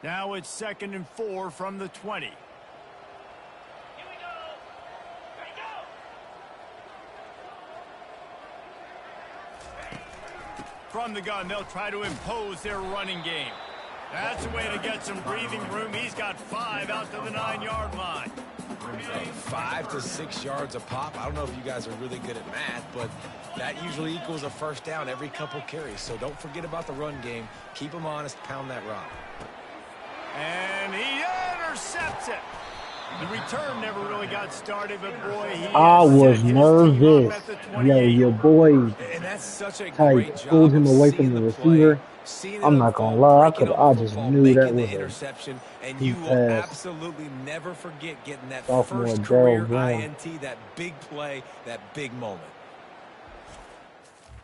Now it's 2nd and 4 from the 20. Here we go. Ready, go. From the gun, they'll try to impose their running game. That's a way to get some breathing room. He's got 5 out to the 9-yard line. 5 to 6 yards a pop. I don't know if you guys are really good at math, but that usually equals a first down every couple carries. So don't forget about the run game. Keep them honest. Pound that rock. And he intercepts it. The return never really got started, but boy, he I has was set his team nervous. up at the Yo, 28. your boy And that's such a type great job pulled him of away seeing from the play, receiver. seeing it I'm not gonna unfold, lie, breaking I up the just football, knew that making the was a interception, and key you will pass. absolutely never forget getting that Sophomore first Darrell career Graham. INT, that big play, that big moment.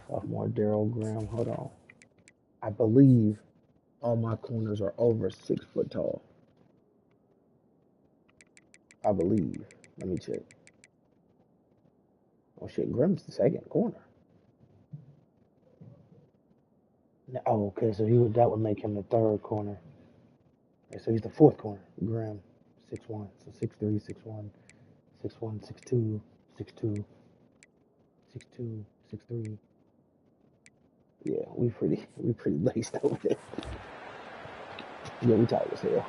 Sophomore Darrell Graham. Hold on. I believe all my corners are over 6 foot tall. I believe. Let me check. Oh shit, Grimm's the 2nd corner. Oh, okay, so that would make him the 3rd corner. Okay, so he's the 4th corner. Grimm, 6'1", so 6'3", 6'1", 6'1", 6'2", 6'2", 6'2", 6'3". Yeah, we pretty laced over there. Yeah, we tired as hell.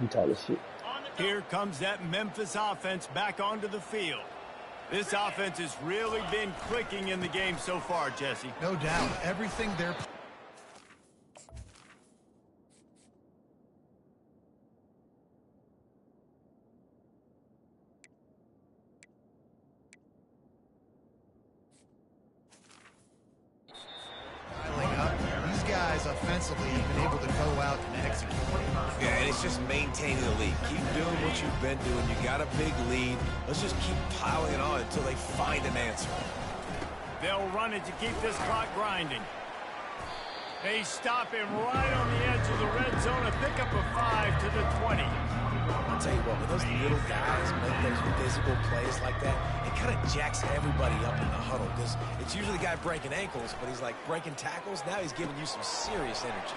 We tired as shit. Here comes that Memphis offense back onto the field. This offense has really been clicking in the game so far, Jesse. No doubt. Everything they're piling up. These guys offensively have been able to go out and execute. Yeah, and it's just maintaining the lead. Keep doing what you've been doing. You got a big lead. Let's just keep piling it on until they find an answer. They'll run it to keep this clock grinding. They stop him right on the edge of the red zone and pick up a 5 to the 20. I'll tell you what, when those little guys make those physical plays like that, it kind of jacks everybody up in the huddle, because it's usually the guy breaking ankles, but he's like breaking tackles. Now he's giving you some serious energy.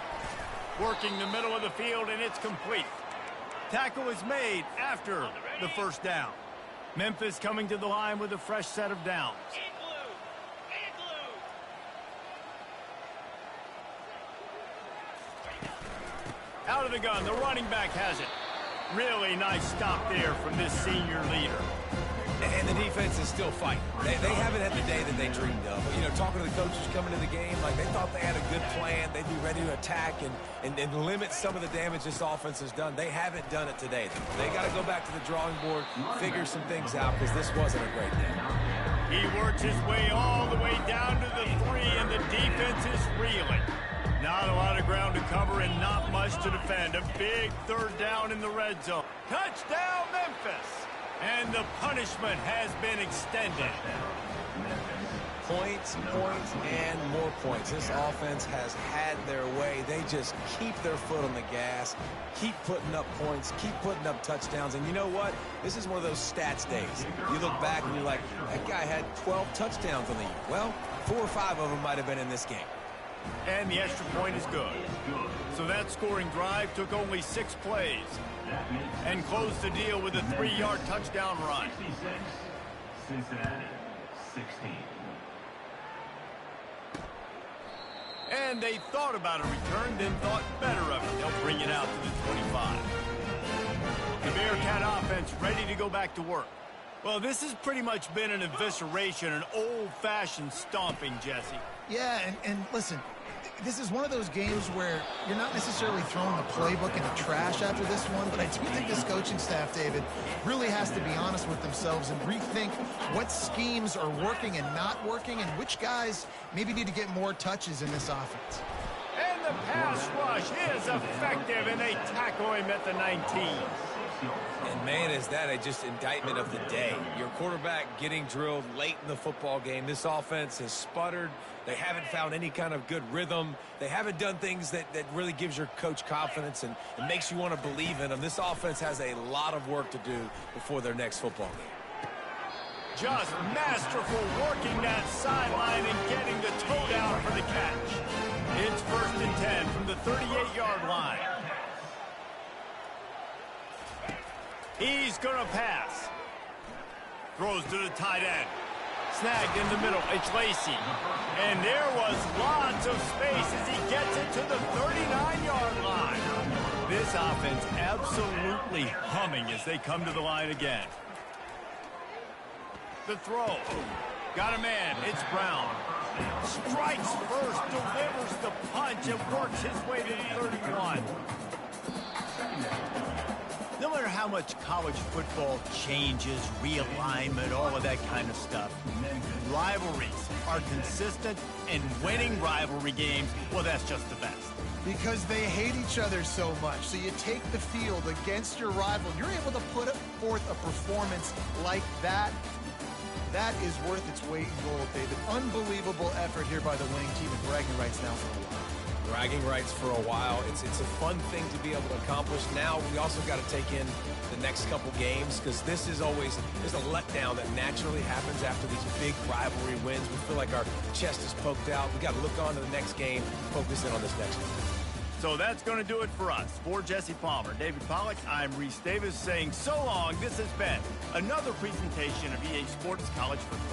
Working the middle of the field, and it's complete. Tackle is made after the first down. Memphis coming to the line with a fresh set of downs. In blue. In blue. Out of the gun, the running back has it. Really nice stop there from this senior leader. And the defense is still fighting. They haven't had the day that they dreamed of. You know, talking to the coaches coming to the game, like they thought they had a good plan. They'd be ready to attack and limit some of the damage this offense has done. They haven't done it today. They got to go back to the drawing board, figure some things out, because this wasn't a great day. He works his way all the way down to the 3, and the defense is reeling. Not a lot of ground to cover and not much to defend. A big third down in the red zone. Touchdown, Memphis! And the punishment has been extended. Points, and more points. This offense has had their way. They just keep their foot on the gas, keep putting up points, keep putting up touchdowns. And you know what? This is one of those stats days. You look back and you're like, that guy had 12 touchdowns on the year. Well, 4 or 5 of them might have been in this game. And the extra point is good. So that scoring drive took only 6 plays and closed the deal with a 3-yard touchdown run. Cincinnati, 16. And they thought about a return, then thought better of it. They'll bring it out to the 25. The Bearcat offense ready to go back to work. Well, this has pretty much been an evisceration, an old-fashioned stomping, Jesse. Yeah, and listen, this is one of those games where you're not necessarily throwing the playbook in the trash after this one, but I do think this coaching staff, David, really has to be honest with themselves and rethink what schemes are working and not working and which guys maybe need to get more touches in this offense. And the pass rush is effective, and they tackle him at the 19. And man, is that just indictment of the day. Your quarterback getting drilled late in the football game. This offense has sputtered. They haven't found any kind of good rhythm. They haven't done things that really gives your coach confidence and makes you want to believe in them. This offense has a lot of work to do before their next football game. Just masterful working that sideline and getting the toe down for the catch. It's 1st and 10 from the 38-yard line. He's going to pass. Throws to the tight end. Snagged in the middle. It's Lacey. And there was lots of space as he gets it to the 39-yard line. This offense absolutely humming as they come to the line again. The throw. Got a man. It's Brown. Strikes first, delivers the punch, and works his way to the 31. No matter how much college football changes, realignment, all of that kind of stuff, rivalries are consistent, and winning rivalry games, well, that's just the best. Because they hate each other so much. So you take the field against your rival. You're able to put forth a performance like that. That is worth its weight in gold, David. Unbelievable effort here by the winning team, and bragging rights now for a while. Bragging rights for a while. It's a fun thing to be able to accomplish. Now we also got to take in the next couple games, because this is always, there's a letdown that naturally happens after these big rivalry wins. We feel like our chest is poked out. We got to look on to the next game, focus in on this next one. So that's going to do it for us. For Jesse Palmer, David Pollack, I'm Reese Davis saying so long. This has been another presentation of EA Sports College Football.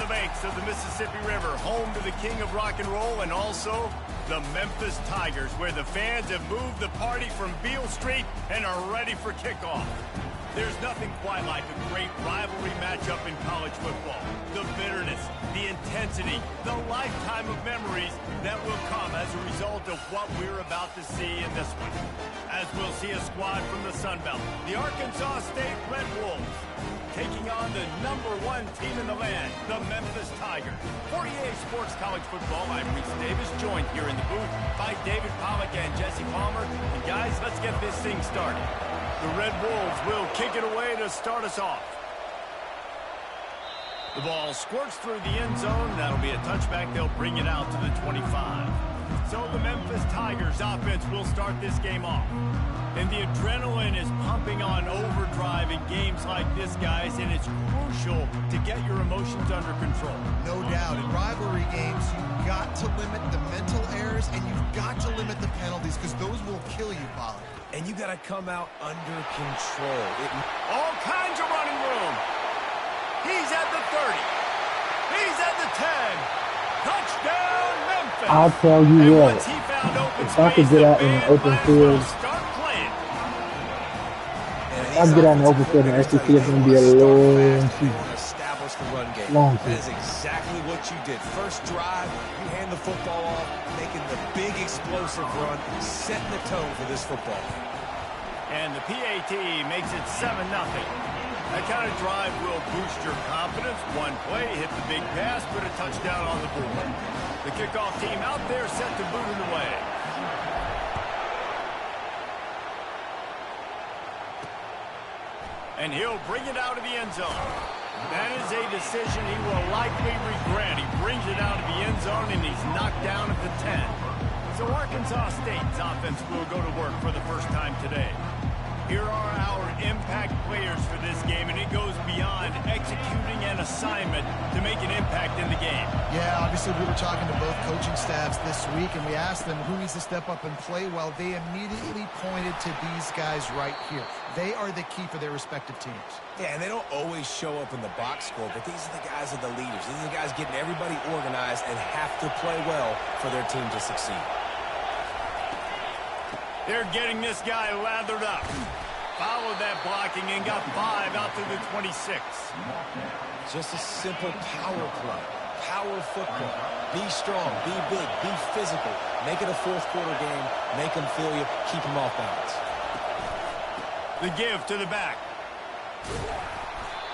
banks of the Mississippi River, home to the king of rock and roll and also the Memphis Tigers, where the fans have moved the party from Beale Street and are ready for kickoff. There's nothing quite like a great rivalry matchup in college football. The bitterness, the intensity, the lifetime of memories that will come as a result of what we're about to see in this one. As we'll see a squad from the Sun Belt, the Arkansas State Red Wolves, taking on the #1 team in the land, the Memphis Tigers. For EA Sports College Football, I'm Reese Davis, joined here in the booth by David Pollack and Jesse Palmer. And guys, let's get this thing started. The Red Wolves will kick it away to start us off. The ball squirts through the end zone. That'll be a touchback. They'll bring it out to the 25. So the Memphis Tigers offense will start this game off. And the adrenaline is pumping on overdrive in games like this, guys, and it's crucial to get your emotions under control. No doubt. In rivalry games, you've got to limit the mental errors, and you've got to limit the penalties, because those will kill you, Pollard. And you got to come out under control. All kinds of running room. He's at the 30. He's at the 10. Touchdown, Memphis. I'll tell you what, if I could get out in an open field, if I could get out in the open field in SEC, it's going to be a long season. Establish the run game. Long That is season. exactly what you did. First drive, you hand the football off, making the big explosive run, setting the tone for this football. And the PAT makes it 7-0. That kind of drive will boost your confidence. One play, hit the big pass, put a touchdown on the board. The kickoff team out there set to boot it away. And he'll bring it out of the end zone. That is a decision he will likely regret. He brings it out of the end zone, and he's knocked down at the 10. So Arkansas State's offense will go to work for the first time today. Here are our impact players for this game, and it goes beyond executing an assignment to make an impact in the game. Yeah, obviously we were talking to both coaching staffs this week, and we asked them who needs to step up and play well. They immediately pointed to these guys right here. They are the key for their respective teams. Yeah, and they don't always show up in the box score, but these are the guys that are the leaders. These are the guys getting everybody organized and have to play well for their team to succeed. They're getting this guy lathered up. Followed that blocking and got 5 out to the 26. Just a simple power play. Power football. Be strong, be big, be physical. Make it a fourth-quarter game. Make them feel you. Keep them off balance. The give to the back.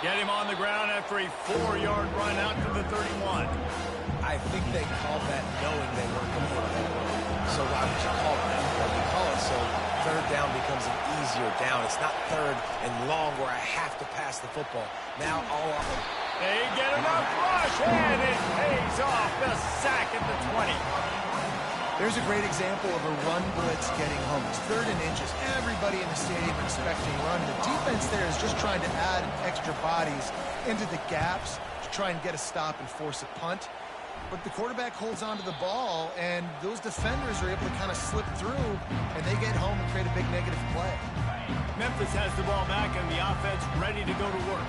Get him on the ground after a 4-yard run out to the 31. I think they called that knowing they weren't going to hit it. So why would you call it that? Well, you call it so third down becomes an easier down. It's not third and long where I have to pass the football. Now all of them. They get enough rush, and it pays off. The sack at the 20. There's a great example of a run blitz getting home. It's 3rd and inches. Everybody in the stadium expecting run. The defense there is just trying to add extra bodies into the gaps to try and get a stop and force a punt. But the quarterback holds onto the ball, and those defenders are able to kind of slip through, and they get home and create a big negative play. Memphis has the ball back, and the offense ready to go to work.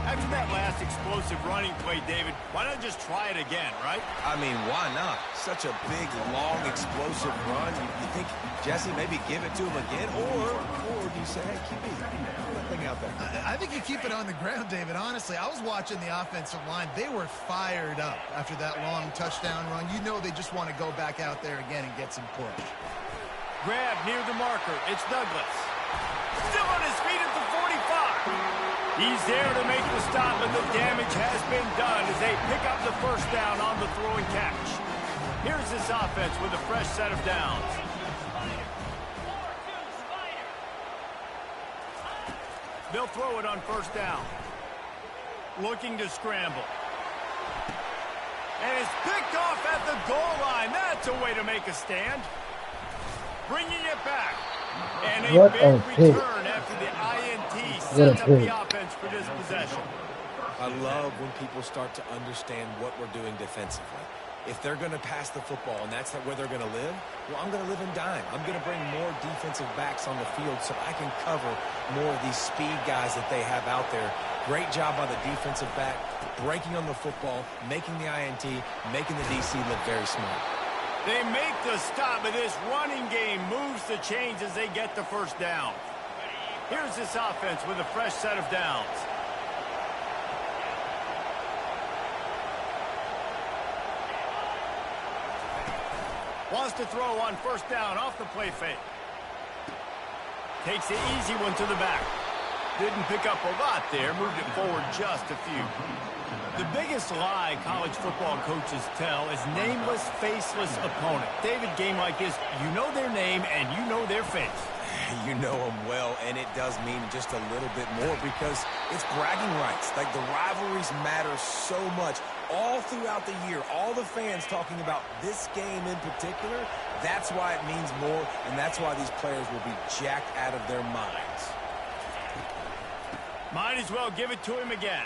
After that last explosive running play, David, why not just try it again, right? I mean, why not? Such a big, long, explosive run. You think, Jesse, maybe give it to him again? Or do you say, hey, keep it, that thing out there? I think you keep it on the ground, David. Honestly, I was watching the offensive line. They were fired up after that long touchdown run. You know they just want to go back out there again and get some push. Grab near the marker. It's Douglas. Still on his feet at the 45. He's there to make the stop, and the damage has been done as they pick up the first down on the throw and catch. Here's this offense with a fresh set of downs. They'll throw it on first down. Looking to scramble. And it's picked off at the goal line. That's a way to make a stand. Bringing it back. And a big return after the INT sets up the offense for this possession. I love when people start to understand what we're doing defensively. If they're going to pass the football and that's where they're going to live, well, I'm going to live in dime. I'm going to bring more defensive backs on the field so I can cover more of these speed guys that they have out there. Great job by the defensive back. breaking on the football, making the INT, making the DC look very smart. They make the stop, but this running game moves the chains as they get the first down. Here's this offense with a fresh set of downs. Wants to throw on first down off the play fake. Takes the easy one to the back. Didn't pick up a lot there. Moved it forward just a few. The biggest lie college football coaches tell is nameless, faceless opponent. David, game like this, you know their name and you know their face. You know them well, and it does mean just a little bit more because it's bragging rights. Like, the rivalries matter so much all throughout the year. All the fans talking about this game in particular, that's why it means more, and that's why these players will be jacked out of their minds. Might as well give it to him again.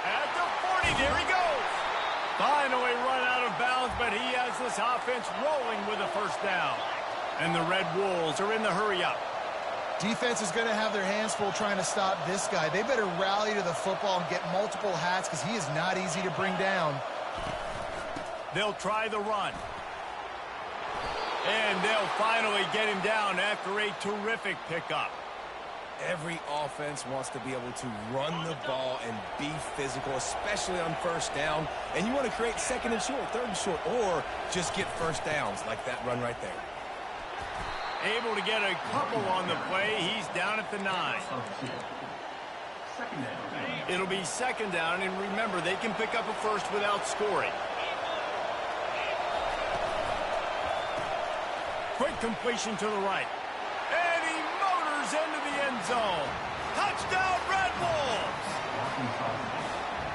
At the 40, there he goes. Finally run out of bounds, but he has this offense rolling with a first down. And the Red Wolves are in the hurry-up. Defense is going to have their hands full trying to stop this guy. They better rally to the football and get multiple hats because he is not easy to bring down. They'll try the run. And they'll finally get him down after a terrific pickup. Every offense wants to be able to run the ball and be physical, especially on first down. And you want to create second and short, third and short, or just get first downs like that run right there. Able to get a couple on the play. He's down at the 9. It'll be second down, and remember, they can pick up a first without scoring. Quick completion to the right. And he motors into the end zone. Touchdown, Red Wolves!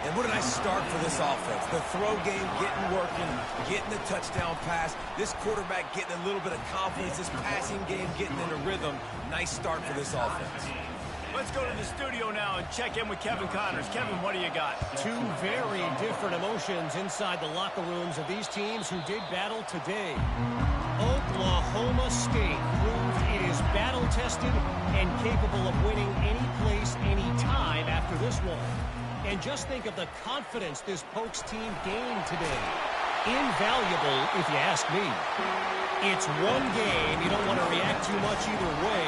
And what a nice start for this offense. The throw game getting working, getting the touchdown pass. This quarterback getting a little bit of confidence. This passing game getting in a rhythm. Nice start for this offense. Let's go to the studio now and check in with Kevin Connors. Kevin, what do you got? Two very different emotions inside the locker rooms of these teams who did battle today. Oklahoma State proved it is battle-tested and capable of winning any place, any time after this one. And just think of the confidence this Pokes team gained today. Invaluable, if you ask me. It's one game. You don't want to react too much either way.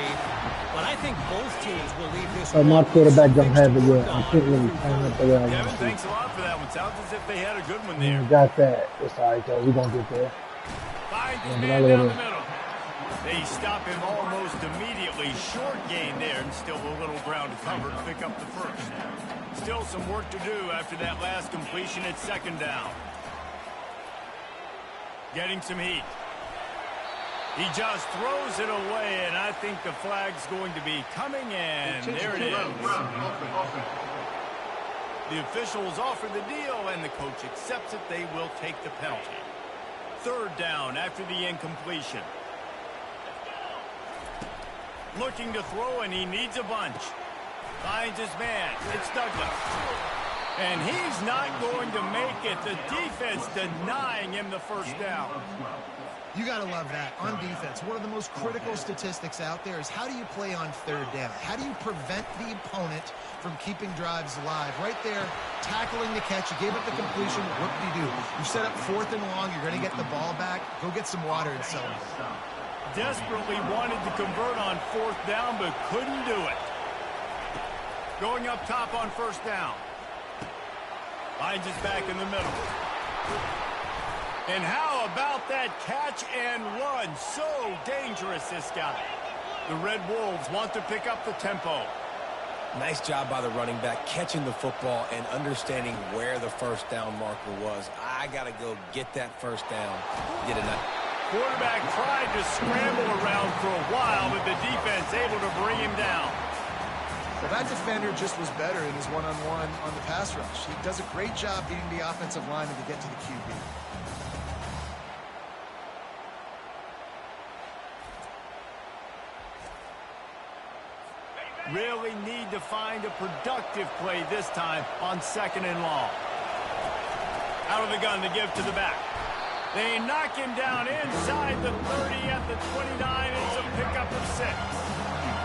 But I think both teams will leave this one. My quarterback don't have it yet. I can't really turn up the way I want Kevin, to. thanks a lot for that one. Sounds as if they had a good one there. Got that. It's all right, though. We're going to get there. Finds his man down the middle. They stop him almost immediately. Short gain there, and still a little ground to cover to pick up the first. Still some work to do after that last completion at second down. Getting some heat. He just throws it away, and I think the flag's going to be coming in. There it is. The officials offer the deal, and the coach accepts it. They will take the penalty. Third down after the incompletion. Looking to throw, and he needs a bunch. Finds his man. It's Douglas. And he's not going to make it. The defense denying him the first down. You got to love that. On defense, one of the most critical statistics out there is how do you play on third down? How do you prevent the opponent from keeping drives alive? Right there, tackling the catch. You gave up the completion. What do? You set up fourth and long. You're going to get the ball back. Go get some water and celebrate. Desperately wanted to convert on fourth down, but couldn't do it. Going up top on first down. Finds his back in the middle. And how about that catch and run? So dangerous, this guy. The Red Wolves want to pick up the tempo. Nice job by the running back, catching the football and understanding where the first down marker was. I got to go get that first down. Did it not? Quarterback tried to scramble around for a while, but the defense able to bring him down. Well, that defender just was better in his one-on-one on the pass rush. He does a great job beating the offensive lineman to get to the QB. Really need to find a productive play this time on second and long. Out of the gun to give to the back. They knock him down inside the 30 at the 29. It's a pickup of 6.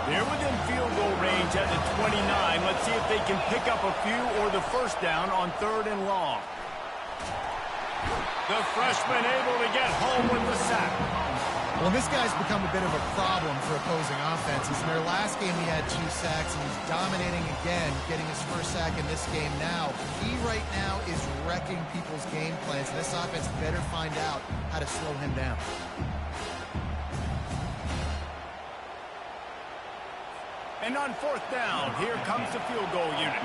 They're within field goal range at the 29. Let's see if they can pick up a few or the first down on 3rd and long. The freshman able to get home with the sack. Well, this guy's become a bit of a problem for opposing offenses. In their last game, he had 2 sacks, and he's dominating again, getting his first sack in this game now. He right now is wrecking people's game plans, and this offense better find out how to slow him down. And on 4th down, here comes the field goal unit.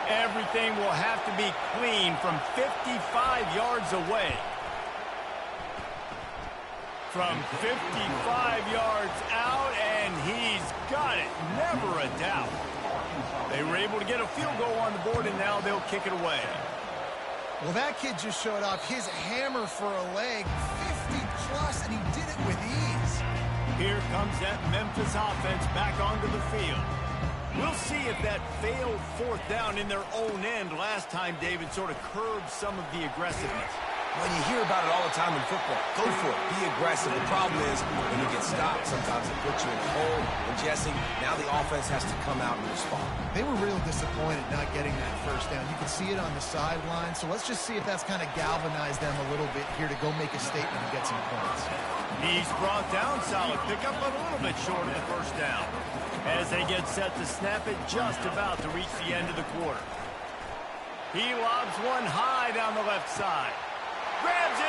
Everything will have to be clean from 55 yards away. From 55 yards out, and he's got it. Never a doubt. They were able to get a field goal on the board, and now they'll kick it away. Well, that kid just showed off his hammer for a leg, 50-plus, and he did it with ease. Here comes that Memphis offense back onto the field. We'll see if that failed 4th down in their own end last time, David, sort of curbed some of the aggressiveness. When you hear about it all the time in football, go for it. Be aggressive. The problem is when you get stopped, sometimes it puts you in a hole. And Jesse, now the offense has to come out and respond. They were real disappointed not getting that first down. You can see it on the sideline. So let's just see if that's kind of galvanized them a little bit here to go make a statement and get some points. He's brought down, solid pickup, but a little bit short of the first down. As they get set to snap it, just about to reach the end of the quarter. He lobs one high down the left side. Grabs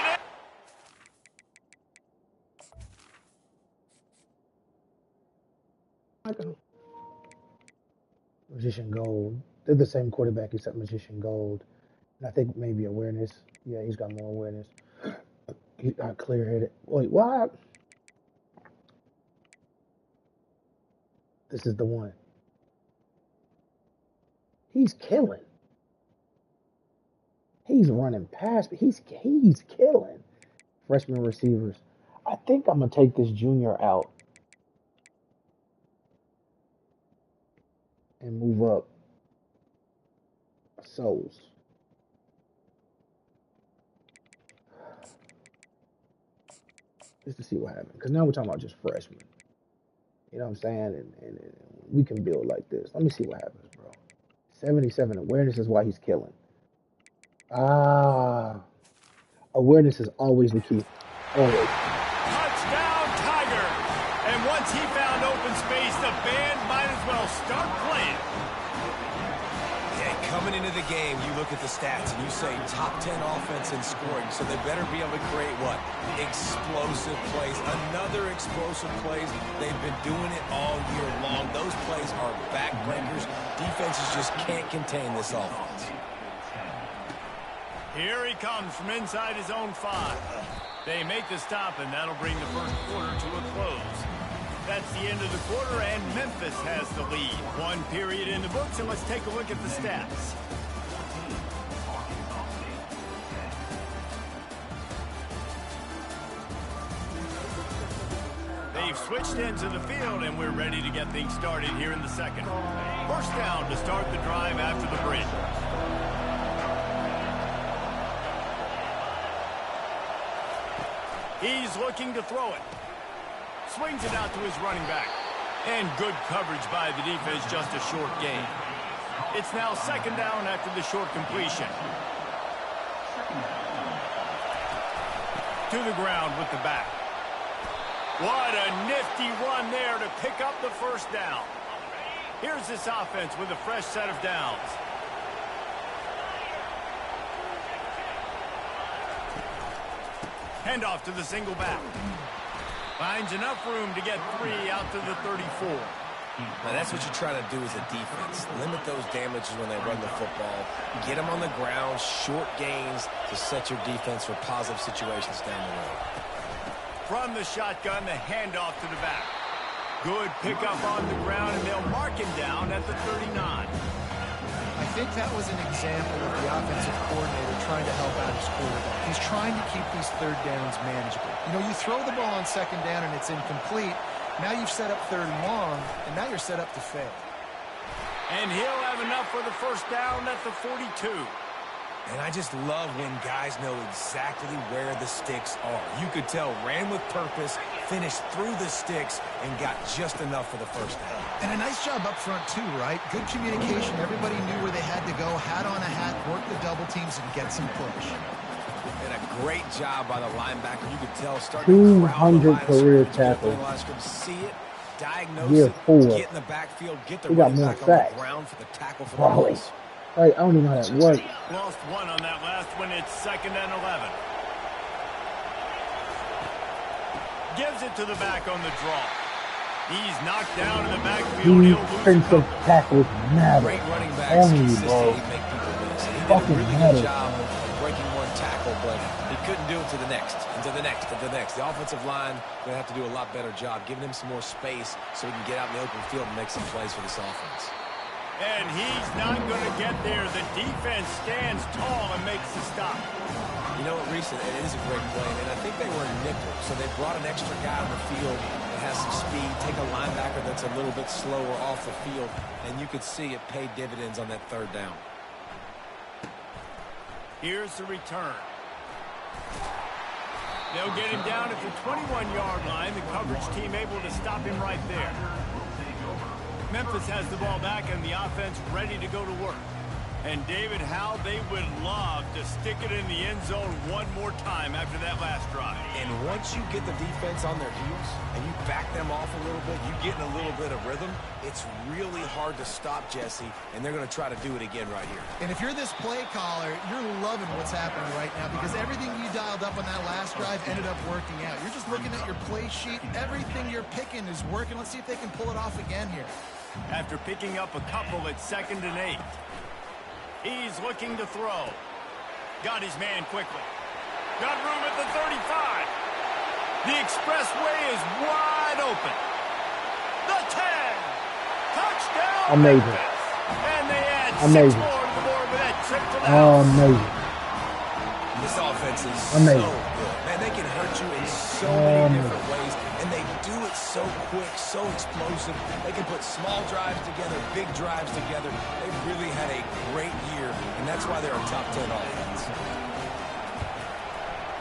it in. Magician Gold. They're the same quarterback except Magician Gold. And I think maybe awareness. Yeah, he's got more awareness. He's got clear-headed. Wait, what? This is the one. He's killing. He's running past me. He's killing. Freshman receivers. I think I'm going to take this junior out and move up Souls. Just to see what happens. Because now we're talking about just freshmen. You know what I'm saying? And we can build like this. Let me see what happens, bro. 77 awareness is why he's killing. Awareness is always the key. Always. Touchdown, Tiger! And once he found open space, the band might as well start playing. Yeah, coming into the game, you look at the stats and you say top 10 offense in scoring, so they better be able to create what? Explosive plays. Another explosive plays. They've been doing it all year long. Those plays are backbreakers. Defenses just can't contain this offense. Here he comes from inside his own 5. They make the stop, and that'll bring the first quarter to a close. That's the end of the quarter, and Memphis has the lead. 1 period in the books, and let's take a look at the stats. They've switched ends of the field, and we're ready to get things started here in the second. First down to start the drive after the break. He's looking to throw it. Swings it out to his running back. And good coverage by the defense, just a short gain. It's now 2nd down after the short completion. To the ground with the back. What a nifty run there to pick up the first down. Here's this offense with a fresh set of downs. Handoff to the single back. Finds enough room to get 3 out to the 34. Now that's what you try to do as a defense. Limit those damages when they run the football. Get them on the ground, short gains to set your defense for positive situations down the road. From the shotgun, the handoff to the back. Good pickup on the ground, and they'll mark him down at the 39. I think that was an example of the offensive coordinator trying to help out his quarterback. He's trying to keep these 3rd downs manageable. You know, you throw the ball on 2nd down and it's incomplete. Now you've set up 3rd and long, and now you're set up to fail. And he'll have enough for the first down at the 42. And I just love when guys know exactly where the sticks are. You could tell ran with purpose, finished through the sticks, and got just enough for the first down. And a nice job up front, too, right? Good communication. Everybody knew where they had to go, hat on a hat, work the double teams, and get some push. And a great job by the linebacker. You could tell starting 200 career tackles. See it, diagnose Year it, 4. get in the backfield, get the He got running more back on sacks. the ground for the tackle for the Probably. loss. Like, I don't even know how that works. Lost one on that last one. It's 2nd and 11. Gives it to the back on the draw. He's knocked down in the backfield. He'll lose a Defensive couple. tackles matter. Great running backs Only, bro. consistently make people miss. And he did a Fucking really matter. good job of breaking one tackle, but he couldn't do it to the next, and to the next, and to the next. The offensive line going to have to do a lot better job, giving him some more space so he can get out in the open field and make some plays for this offense. And he's not going to get there. The defense stands tall and makes the stop. You know what, Reese, it is a great play, and I think they were in nickel, so they brought an extra guy on the field that has some speed, take a linebacker that's a little bit slower off the field, and you could see it paid dividends on that 3rd down. Here's the return. They'll get him down at the 21-yard line. The coverage team able to stop him right there. Memphis has the ball back and the offense ready to go to work. And David, how they would love to stick it in the end zone one more time after that last drive. And once you get the defense on their heels and you back them off a little bit, you get in a little bit of rhythm, it's really hard to stop Jesse, and they're going to try to do it again right here. And if you're this play caller, you're loving what's happening right now because everything you dialed up on that last drive ended up working out. You're just looking at your play sheet. Everything you're picking is working. Let's see if they can pull it off again here. After picking up a couple at 2nd and 8. He's looking to throw. Got his man quickly. Got room at the 35. The expressway is wide open. The 10. Touchdown. Amazing. Memphis. And they add 6 Amazing. more to the board with that trip to the house. Amazing. This offense is Amazing. so good. Man, they can hurt you in so many different ways, and they do it so quick, so explosive. They can put small drives together, big drives together. They've really had a great year, and that's why they're a top 10 offense.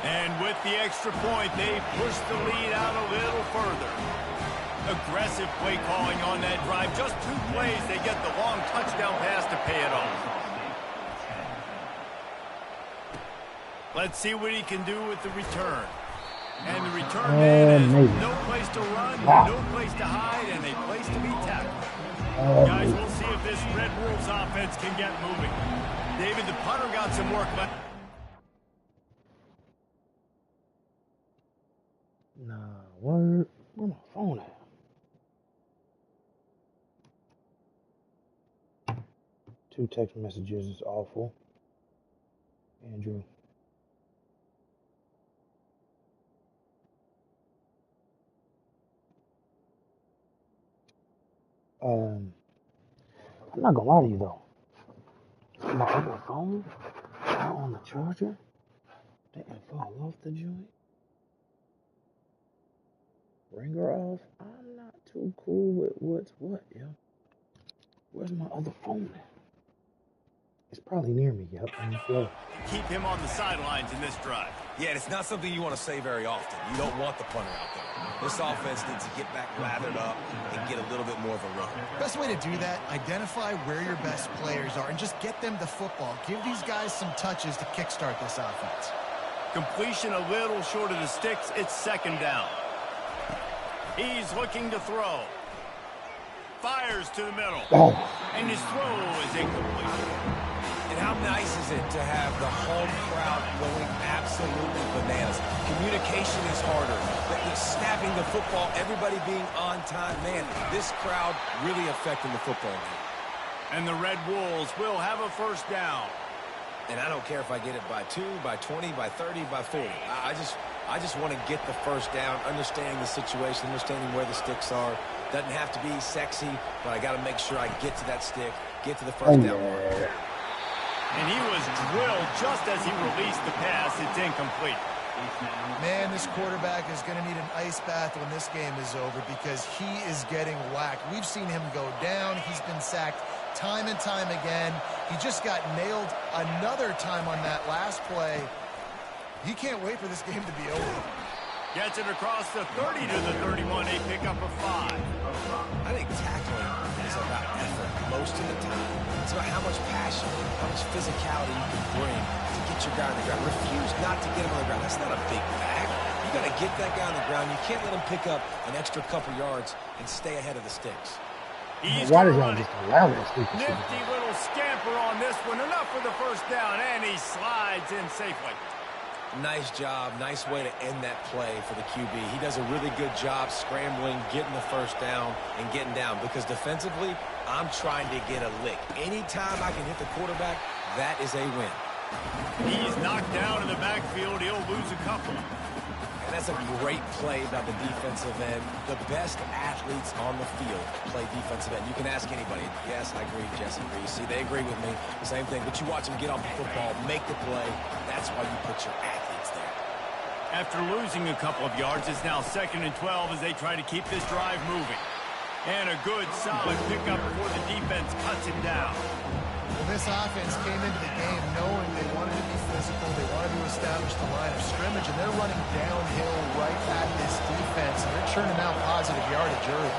And with the extra point, they push the lead out a little further. Aggressive play calling on that drive. Just 2 plays, they get the long touchdown pass to pay it off. Let's see what he can do with the return. And the return man has no place to run, no place to hide, and a place to be tackled. Guys, we'll see if this Red Wolves offense can get moving. David, the punter got some work left. Nah, where my phone at? 2 text messages is awful. Andrew. I'm not gonna lie to you though. My other phone on the charger, they can fall off the joint. Ringer off. I'm not too cool with what's what, yo. Where's my other phone at? It's probably near me, yep, on the floor. Keep him on the sidelines in this drive. Yeah, it's not something you want to say very often. You don't want the punter out there. This offense needs to get back lathered up and get a little bit more of a run. Best way to do that, identify where your best players are and just get them the football. Give these guys some touches to kickstart this offense. Completion a little short of the sticks. It's 2nd down. He's looking to throw. Fires to the middle. And his throw is incomplete. And how nice is it to have the home crowd going absolutely bananas? Communication is harder. The snapping the football, everybody being on time. Man, this crowd really affecting the football game. And the Red Wolves will have a 1st down. And I don't care if I get it by 2, by 20, by 30, by 40. I just want to get the 1st down, understanding the situation, understanding where the sticks are. Doesn't have to be sexy, but I got to make sure I get to that stick, get to the 1st down mark. And he was drilled just as he released the pass. It's incomplete. Man, this quarterback is going to need an ice bath when this game is over because he is getting whacked. We've seen him go down. He's been sacked time and time again. He just got nailed another time on that last play. He can't wait for this game to be over. Gets it across the 30 to the 31, a pickup of 5. I think tackling is about effort most of the time. It's about how much passion, how much physicality you can bring to get your guy on the ground. Refuse not to get him on the ground. That's not a big bag. You got to get that guy on the ground. You can't let him pick up an extra couple yards and stay ahead of the sticks. Why did y'all just allow that stupid shit? Nifty little scamper on this one. Enough for the first down, and he slides in safely. Nice job. Nice way to end that play for the QB. He does a really good job scrambling, getting the first down, and getting down. Because defensively, I'm trying to get a lick. Anytime I can hit the quarterback, that is a win. He's knocked down in the backfield. He'll lose a couple. And that's a great play by the defensive end. The best athletes on the field play defensive end. You can ask anybody. Yes, I agree, Jesse Reese. See, they agree with me. The same thing. But you watch them get off the football, make the play. That's why you put your athletes there. After losing a couple of yards, it's now 2nd and 12 as they try to keep this drive moving. And a good, solid pickup before the defense cuts him down. Well, this offense came into the game knowing they wanted to be physical, they wanted to establish the line of scrimmage, and they're running downhill right at this defense, and they're churning out positive yardage early.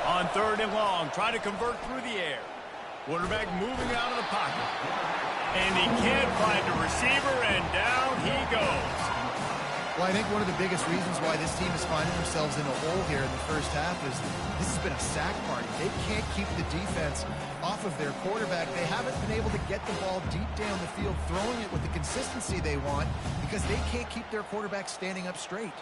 On 3rd and long, try to convert through the air. Quarterback moving out of the pocket. And he can't find a receiver, and down he goes. Well, I think one of the biggest reasons why this team is finding themselves in a hole here in the first half is this has been a sack party. They can't keep the defense off of their quarterback. They haven't been able to get the ball deep down the field, throwing it with the consistency they want because they can't keep their quarterback standing up straight.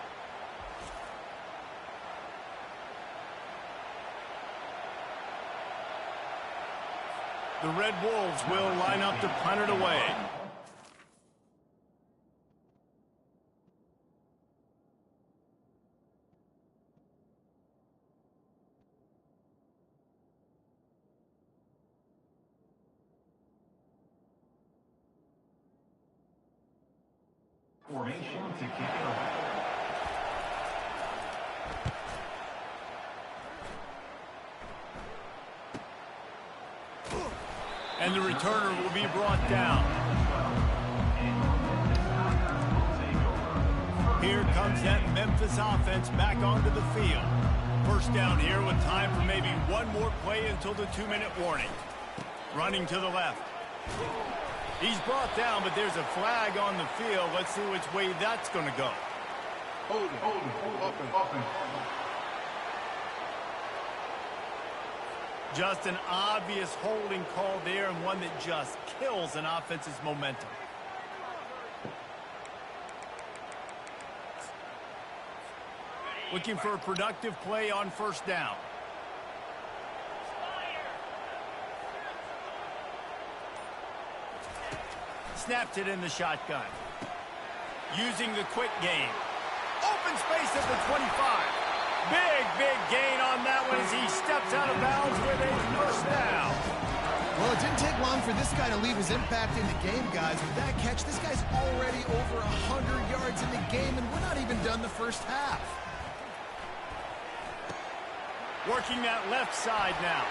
The Red Wolves will line up to punt it away. Formation to kick it off. And the returner will be brought down. Here comes that Memphis offense back onto the field. First down here with time for maybe one more play until the 2-minute warning. Running to the left. He's brought down, but there's a flag on the field. Let's see which way that's going to go. Hold it, up and. Just an obvious holding call there, and one that just kills an offense's momentum. Looking for a productive play on first down. Snaps it in the shotgun. Using the quick game. Open space at the 25. Big gain on that one as he steps out of bounds with a first down. Well, it didn't take long for this guy to leave his impact in the game, guys. With that catch, this guy's already over 100 yards in the game, and we're not even done the first half. Working that left side now.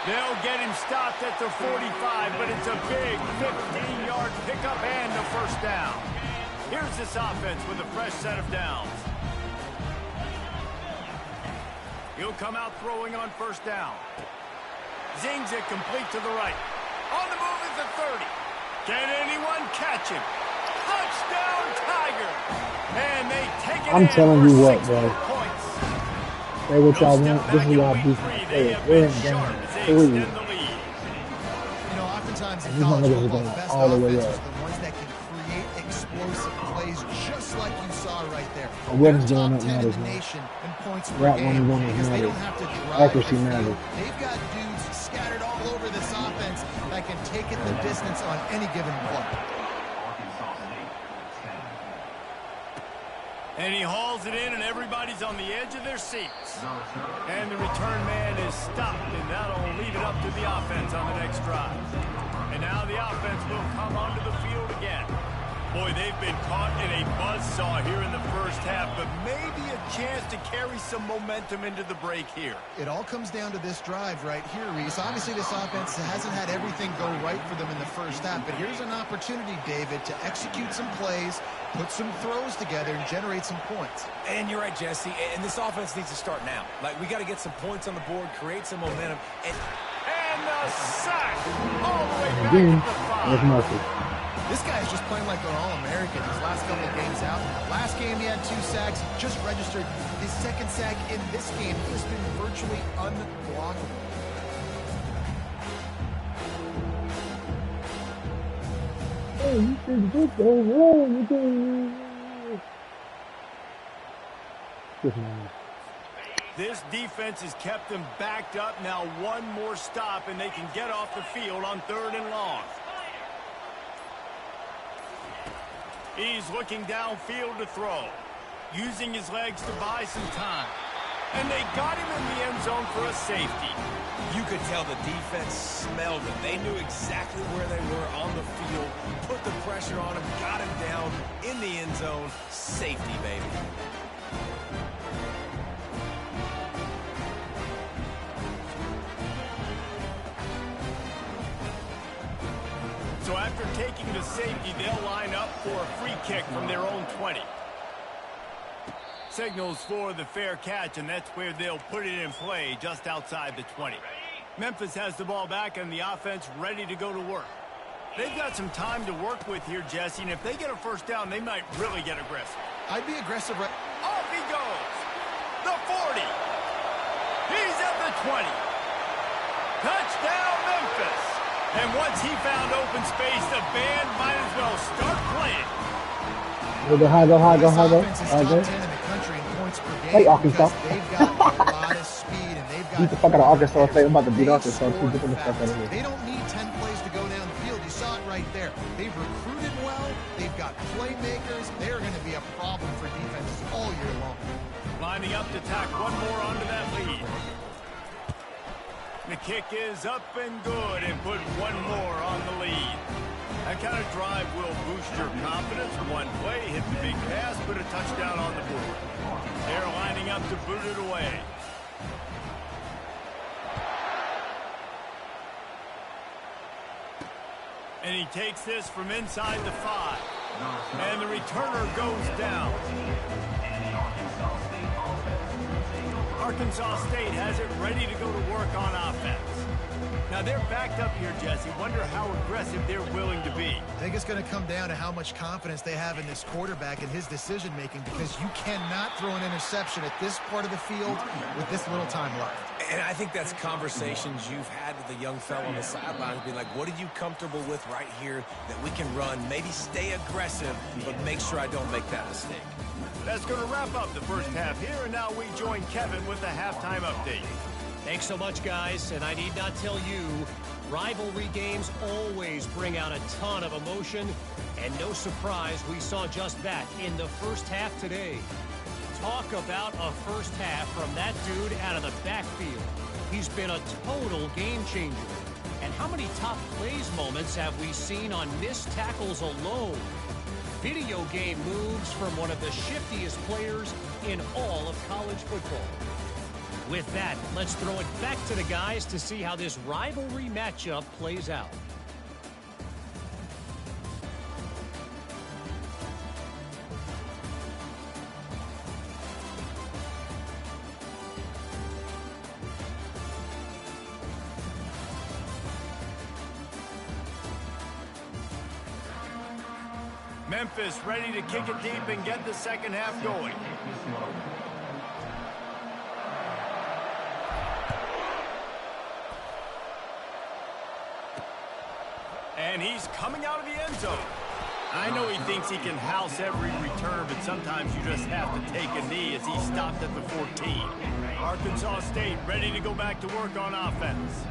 They'll get him stopped at the 45, but it's a big 15-yard pickup and a first down. Here's this offense with a fresh set of downs. He'll come out throwing on first down. Zings it complete to the right. On the move is the 30. Can anyone catch him? Touchdown, Tiger! And they take it. I'm telling you what, bro. Points. Say what y'all want. This is y'all beef. We're in game 3. You know, oftentimes in college football, the best offenses are the ones that can create explosive plays just like you saw right there. What is They're going top on 10 in matters, the man. nation in points per Route game running because they matters. don't have to drive Accuracy the matters. field. They've got dudes scattered all over this offense that can take it the distance on any given play. Arkansas State, 10. And he hauls it in, and everybody's on the edge of their seats. And the return man is stopped, and that'll leave it up to the offense on the next drive. And now the offense will come onto the field. Boy, they've been caught in a buzzsaw here in the first half, but maybe a chance to carry some momentum into the break here. It all comes down to this drive right here, Reese. Obviously, this offense hasn't had everything go right for them in the first half, but here's an opportunity, David, to execute some plays, put some throws together, and generate some points. And you're right, Jesse, and this offense needs to start now. Like, we got to get some points on the board, create some momentum, and the sack all the way back to the 5. Murphy. This guy is just playing like an All-American his last couple of games out. Last game he had 2 sacks, just registered his second sack in this game. He has been virtually unblockable. Hey, you should just go wrong. Good man. This defense has kept them backed up. Now one more stop, and they can get off the field on 3rd and long. He's looking downfield to throw, using his legs to buy some time. And they got him in the end zone for a safety. you could tell the defense smelled it. They knew exactly where they were on the field, put the pressure on him, got him down in the end zone. Safety, baby. So after taking the safety, they'll line up for a free kick from their own 20. Signals for the fair catch, and that's where they'll put it in play, just outside the 20. Memphis has the ball back, and the offense ready to go to work. They've got some time to work with here, Jesse, and if they get a first down, they might really get aggressive. I'd be aggressive right... Off he goes! The 40! He's at the 20! Touchdown, Memphis! And once he found open space, the band might as well start playing. Go high, go high, go high, go. This offense is top 10 in the country in points per game. Hey, Arkansas. They've got a lot of speed, and they've got... Beat the fuck out of Arkansas State. I'm about to beat Arkansas. She's getting the fuck out of here. They don't need 10 plays to go down the field. You saw it right there. They've recruited well. They've got playmakers. They're going to be a problem for defenses all year long. Lining up to tack one more onto that lead. The kick is up and good, and put one more on the lead. That kind of drive will boost your confidence. One play, hit the big pass, put a touchdown on the board. They're lining up to boot it away. And he takes this from inside the 5. And the returner goes down. Arkansas State has it ready to go to work on offense. Now they're backed up here, Jesse. Wonder how aggressive they're willing to be. I think it's going to come down to how much confidence they have in this quarterback and his decision-making, because you cannot throw an interception at this part of the field with this little time left. And I think that's conversations you've had with the young fellow on the sidelines, being like, what are you comfortable with right here that we can run? Maybe stay aggressive, but make sure I don't make that mistake. That's going to wrap up the first half here, and now we join Kevin with the halftime update. Thanks so much, guys, and I need not tell you, rivalry games always bring out a ton of emotion, and no surprise we saw just that in the first half today. Talk about a first half from that dude out of the backfield. He's been a total game changer. And how many top plays moments have we seen on missed tackles alone? Video game moves from one of the shiftiest players in all of college football. With that, let's throw it back to the guys to see how this rivalry matchup plays out. Memphis ready to kick it deep and get the second half going. And he's coming out of the end zone. I know he thinks he can house every return, but sometimes you just have to take a knee as he stopped at the 14. Arkansas State ready to go back to work on offense.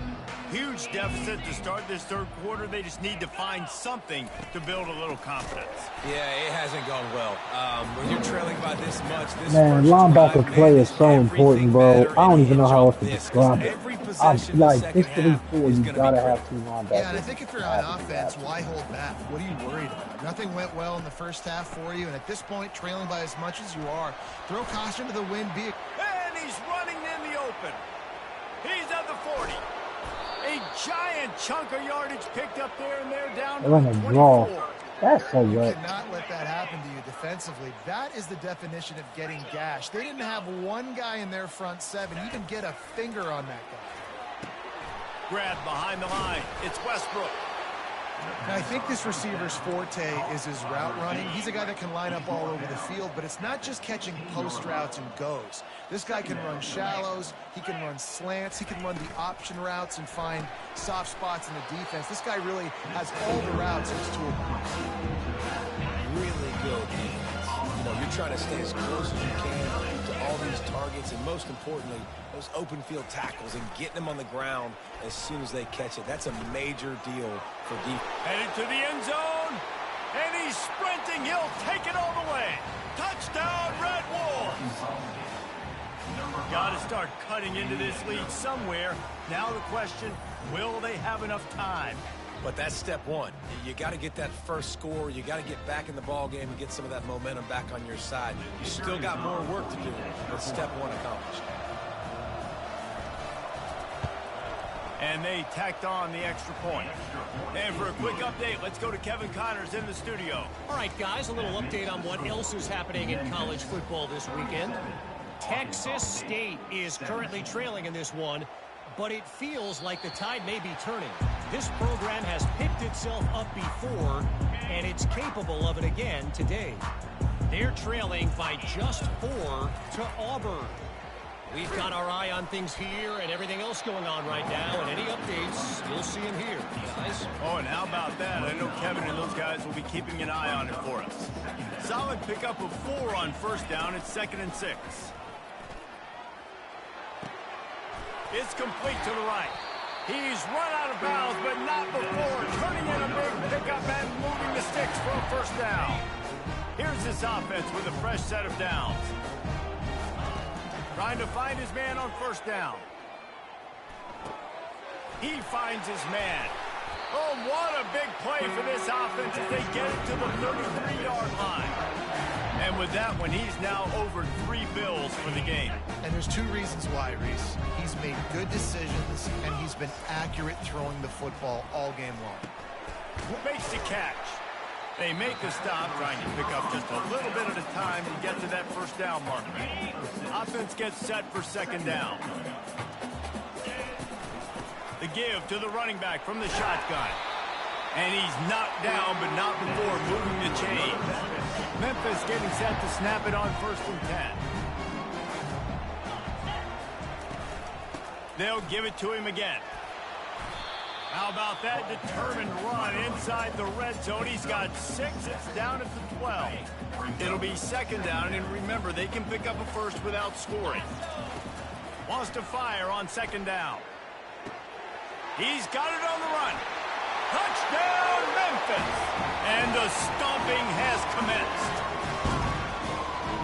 Huge deficit to start this third quarter. They just need to find something to build a little confidence. Yeah, it hasn't gone well. When you're trailing by this much, this Man, first linebacker drive, play man, is so important, everything bro. better, I don't and even know how else to this, 'cause describe it. every I'm possession in the like, second it's 3-4. half is You gonna gotta be have two linebackers. Yeah, and I think if you're on offense, why hold back? What are you worried about? Nothing went well in the first half for you, and at this point, trailing by as much as you are, throw caution to the wind. And he's running in the open. He's at the 40. A giant chunk of yardage picked up there, and they're down to They're gonna draw. 24. That's so You wet. cannot let that happen to you defensively. That is the definition of getting gashed. They didn't have one guy in their front seven even get a finger on that guy. Grab behind the line. It's Westbrook. Now, I think this receiver's forte is his route running. He's a guy that can line up all over the field, but it's not just catching post routes and goes. This guy can run shallows, he can run slants, he can run the option routes and find soft spots in the defense. This guy really has all the routes in his toolbox. really good hands. You know, you're trying to stay as close as you can to all these targets, and most importantly, those open field tackles and getting them on the ground as soon as they catch it. That's a major deal for defense. Headed to the end zone. And he's sprinting. He'll take it all the way. Touchdown, Red Wolves. Got to start cutting into this lead somewhere. Now the question, will they have enough time? But that's step one. You got to get that first score. You got to get back in the ball game and get some of that momentum back on your side. You still got more work to do, but step one accomplished. And they tacked on the extra point. And for a quick update, let's go to Kevin Connors in the studio. All right, guys, a little update on what else is happening in college football this weekend. Texas State is currently trailing in this one, but it feels like the tide may be turning. This program has picked itself up before, and it's capable of it again today. They're trailing by just 4 to Auburn. We've got our eye on things here and everything else going on right now, and any updates, you'll see them here, guys. Oh, and how about that? I know Kevin and those guys will be keeping an eye on it for us. Solid pickup of 4 on first down. It's 2nd and 6. It's complete to the right. He's run out of bounds, but not before turning in a big pickup and moving the sticks for a first down. Here's this offense with a fresh set of downs. Trying to find his man on first down. He finds his man. Oh, what a big play for this offense as they get it to the 33-yard line. And with that one, he's now over 3 bills for the game. And there's 2 reasons why, Reese. He's made good decisions, and he's been accurate throwing the football all game long. Makes the catch. They make the stop, trying to pick up just a little bit at a time to get to that first down marker. Offense gets set for 2nd down. The give to the running back from the shotgun. And he's knocked down, but not before moving the chain. Memphis getting set to snap it on 1st and 10. They'll give it to him again. How about that determined run inside the red zone? He's got 6. It's down at the 12. It'll be 2nd down, and remember, they can pick up a first without scoring. Wants to fire on 2nd down. He's got it on the run. Touchdown, Memphis! And the stomping has commenced.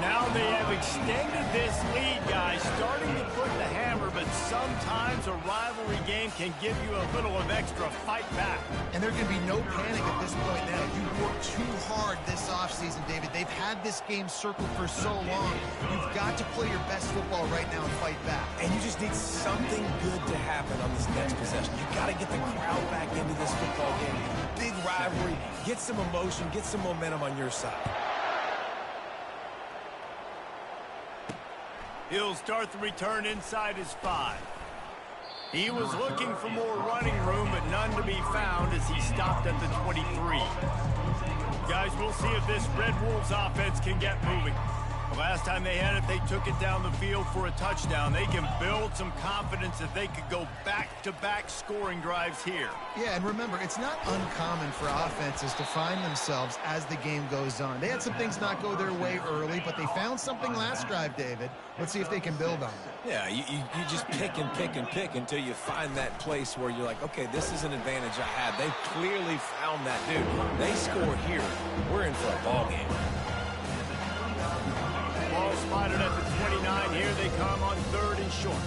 Now they have extended this lead, guys, starting to put the hammer, but sometimes a rivalry game can give you a little of extra fight back. And there can be no panic at this point now. You worked too hard this offseason, David. They've had this game circled for so long. You've got to play your best football right now and fight back. And you just need something good to happen on this next possession. You got to get the crowd back into this football game. Big rivalry. Get some emotion. Get some momentum on your side. He'll start the return inside his 5. He was looking for more running room, but none to be found as he stopped at the 23. Guys, we'll see if this Red Wolves offense can get moving. The last time they had it, they took it down the field for a touchdown. They can build some confidence that they could go back-to-back scoring drives here. Yeah, and remember, it's not uncommon for offenses to find themselves as the game goes on. They had some things not go their way early, but they found something last drive, David. Let's see if they can build on it. Yeah, you just pick and pick and pick until you find that place where you're like, okay, this is an advantage I had. They clearly found that, dude. They score here. We're in for a ball game. Ball spotted at the 29. Here they come on 3rd and short.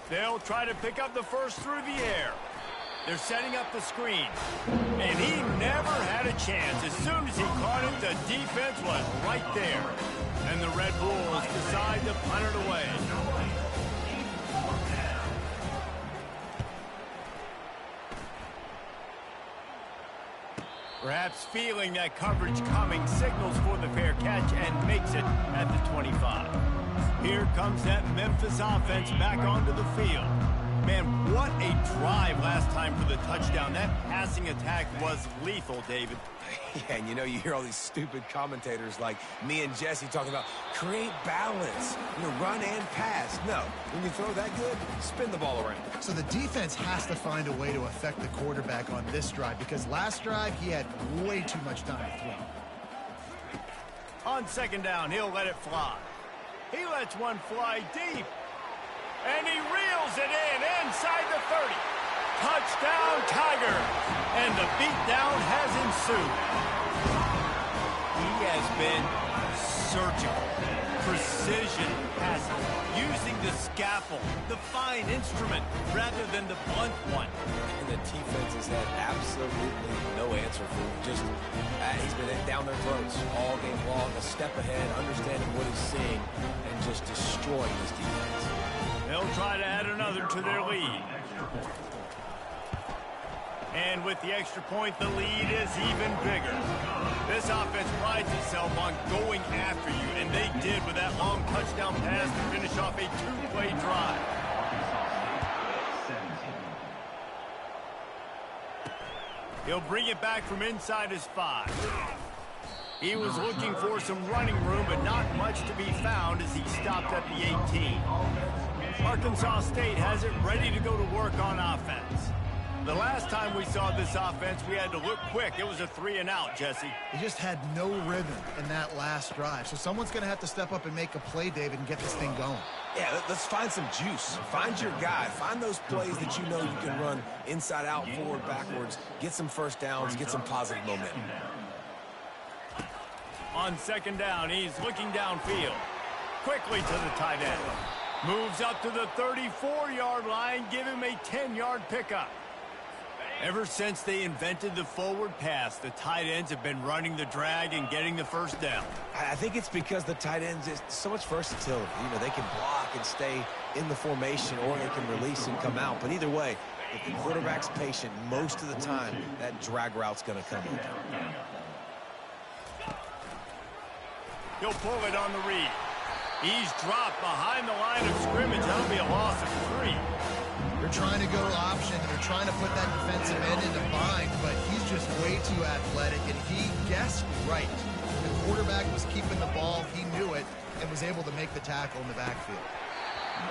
They'll try to pick up the first through the air. They're setting up the screen. And he never had a chance. As soon as he caught it, the defense was right there. And the Red Bulls decide to punt it away. Perhaps feeling that coverage coming, signals for the fair catch and makes it at the 25. Here comes that Memphis offense back onto the field. Man, what a drive last time for the touchdown. That passing attack was lethal, David. Yeah, and you hear all these stupid commentators like me and Jesse talking about create balance, run and pass. No, when you throw that good, spin the ball around. So the defense has to find a way to affect the quarterback on this drive because last drive he had way too much time to throw. On 2nd down, he'll let it fly. He lets one fly deep. And he reels it in inside the 30. Touchdown, Tigers. And the beatdown has ensued. He has been surgical. Precision passing. Using the scaffold, the fine instrument, rather than the blunt one. And the defense has had absolutely no answer for him. Just, he's been down their throats all game long, a step ahead, understanding what he's seeing, and just destroying his defense. They'll try to add another to their lead. And with the extra point, the lead is even bigger. This offense prides itself on going after you, and they did with that long touchdown pass to finish off a 2-play drive. He'll bring it back from inside his 5. He was looking for some running room, but not much to be found as he stopped at the 18. Arkansas State has it ready to go to work on offense. The last time we saw this offense, we had to look quick. It was a 3-and-out, Jesse. He just had no rhythm in that last drive. So someone's going to have to step up and make a play, David, and get this thing going. Yeah, let's find some juice. Find your guy. Find those plays that you know you can run inside out, forward, backwards. Get some first downs. Get some positive momentum. On 2nd down, he's looking downfield. Quickly to the tight end. Moves up to the 34-yard line. Give him a 10-yard pickup. Ever since they invented the forward pass, the tight ends have been running the drag and getting the first down. I think it's because the tight ends is so much versatility. They can block and stay in the formation, or they can release and come out. But either way, if the quarterback's patient, most of the time, that drag route's going to come in. He'll pull it on the read. He's dropped behind the line of scrimmage. That'll be a loss of 3. They're trying to go option. They're trying to put that defensive end in a bind, but he's just way too athletic, and he guessed right. The quarterback was keeping the ball. He knew it and was able to make the tackle in the backfield.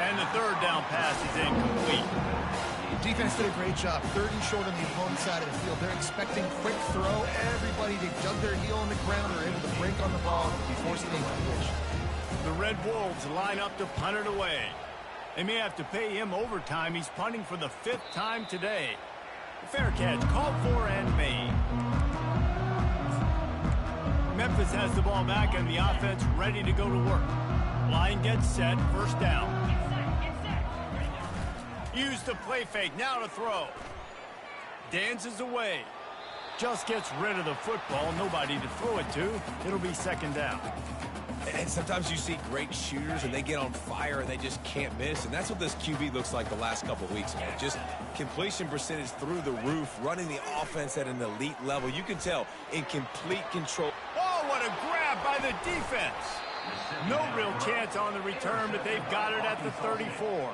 And the 3rd down pass is incomplete. Defense did a great job. 3rd and short on the opponent's side of the field. They're expecting quick throw. Everybody, they dug their heel on the ground. They're able to break on the ball and be forced into incompletion. The Red Wolves line up to punt it away. They may have to pay him overtime. He's punting for the 5th time today. Fair catch called for and made. Memphis has the ball back and the offense ready to go to work. Line gets set, 1st down. Use the play fake, now to throw. Dances away. Just gets rid of the football, nobody to throw it to. It'll be 2nd down. And sometimes you see great shooters and they get on fire and they just can't miss. And that's what this QB looks like the last couple of weeks, man. Just completion percentage through the roof, running the offense at an elite level. You can tell in complete control. Oh, what a grab by the defense. No real chance on the return, but they've got it at the 34.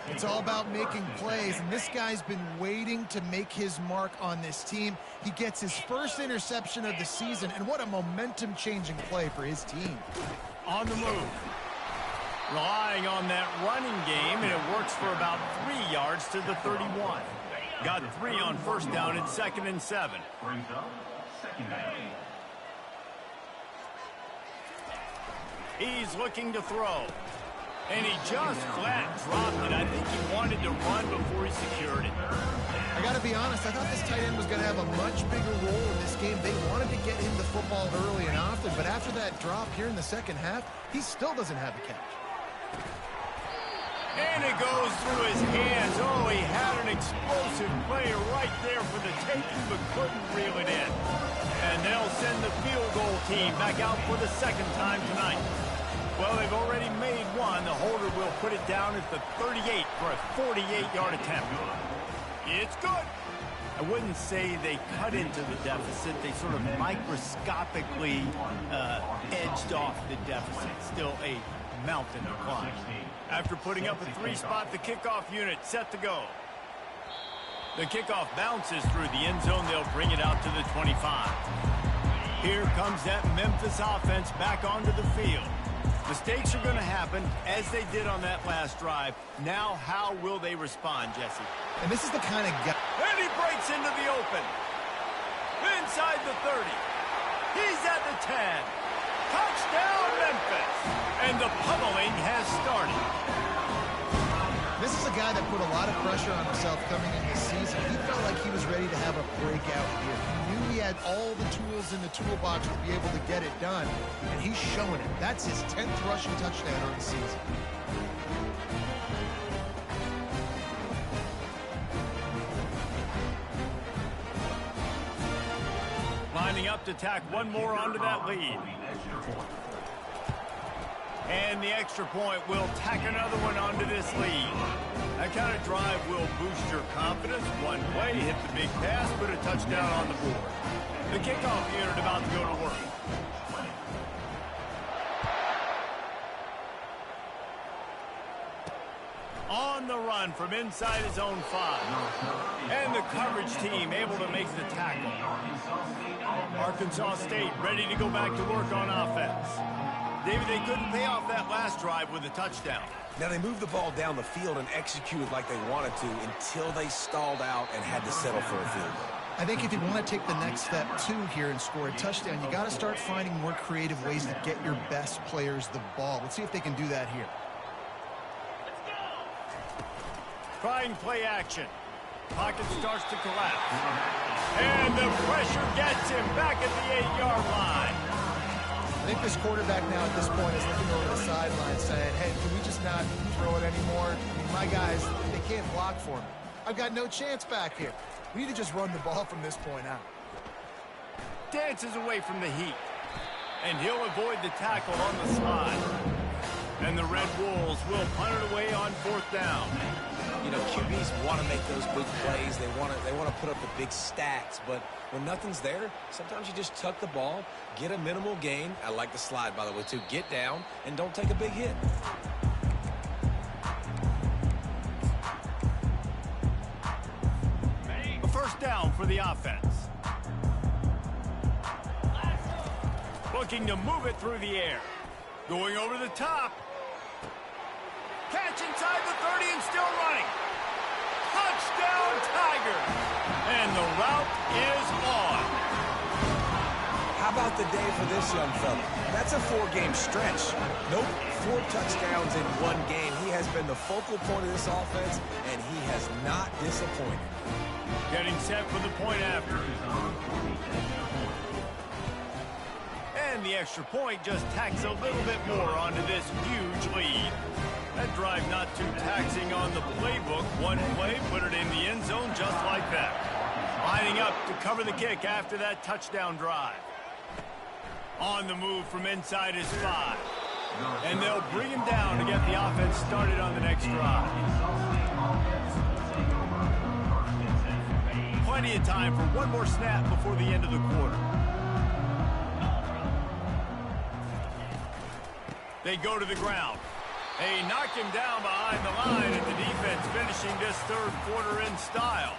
It's all about making plays, and this guy's been waiting to make his mark on this team. He gets his first interception of the season, and what a momentum-changing play for his team. On the move. Relying on that running game, and it works for about 3 yards to the 31. Got 3 on first down and 2nd and 7. Brings up second down. He's looking to throw. And he just flat dropped it. I think he wanted to run before he secured it. I got to be honest, I thought this tight end was going to have a much bigger role in this game. They wanted to get him the football early and often, but after that drop here in the second half, he still doesn't have a catch. And it goes through his hands. Oh, he had an explosive player right there for the taking, but couldn't reel it in. And they'll send the field goal team back out for the second time tonight. Well, they've already made one. The holder will put it down at the 38 for a 48-yard attempt. It's good. I wouldn't say they cut into the deficit. They sort of microscopically edged off the deficit. Still a mountain to climb. After putting up a 3-spot, the kickoff unit set to go. The kickoff bounces through the end zone. They'll bring it out to the 25. Here comes that Memphis offense back onto the field. Mistakes are going to happen, as they did on that last drive. Now, how will they respond, Jesse? And this is the kind of guy. And he breaks into the open. Inside the 30. He's at the 10. Touchdown, Memphis. And the pummeling has started. This is a guy that put a lot of pressure on himself coming in this season. He felt like he was ready to have a breakout year. He knew he had all the tools in the toolbox to be able to get it done, and he's showing it. That's his 10th rushing touchdown on the season. Lining up to tack one more onto that lead. And the extra point will tack another one onto this lead. That kind of drive will boost your confidence. One play, hit the big pass, put a touchdown on the board. The kickoff unit about to go to work. On the run from inside his own 5. And the coverage team able to make the tackle. Arkansas State ready to go back to work on offense. David, they couldn't pay off that last drive with a touchdown. Now, they moved the ball down the field and executed like they wanted to until they stalled out and had to settle for a field goal. I think if you want to take the next step, too, here and score a touchdown, you got to start finding more creative ways to get your best players the ball. Let's see if they can do that here. Trying play action. Pocket starts to collapse. And the pressure gets him back at the 8-yard line. I think this quarterback now at this point is looking over the sideline saying, hey, can we just not throw it anymore? I mean, my guys, they can't block for me. I've got no chance back here. We need to just run the ball from this point out. Dances away from the heat. And he'll avoid the tackle on the slide. And the Red Wolves will punt it away on 4th down. You know, QBs want to make those big plays. They want to put up the big stats. But when nothing's there, sometimes you just tuck the ball, get a minimal gain. I like the slide, by the way, too. Get down and don't take a big hit. A first down for the offense. Looking to move it through the air. Going over the top. Catch inside the 30 and still running. Touchdown, Tigers. And the route is on. How about the day for this young fella? That's a 4-game stretch. Nope, 4 touchdowns in 1 game. He has been the focal point of this offense, and he has not disappointed. Getting set for the point after. And the extra point just tacks a little bit more onto this huge lead. That drive not too taxing on the playbook. One play, put it in the end zone just like that. Lining up to cover the kick after that touchdown drive. On the move from inside his 5. And they'll bring him down to get the offense started on the next drive. Plenty of time for one more snap before the end of the quarter. They go to the ground. They knock him down behind the line, and the defense finishing this third quarter in style.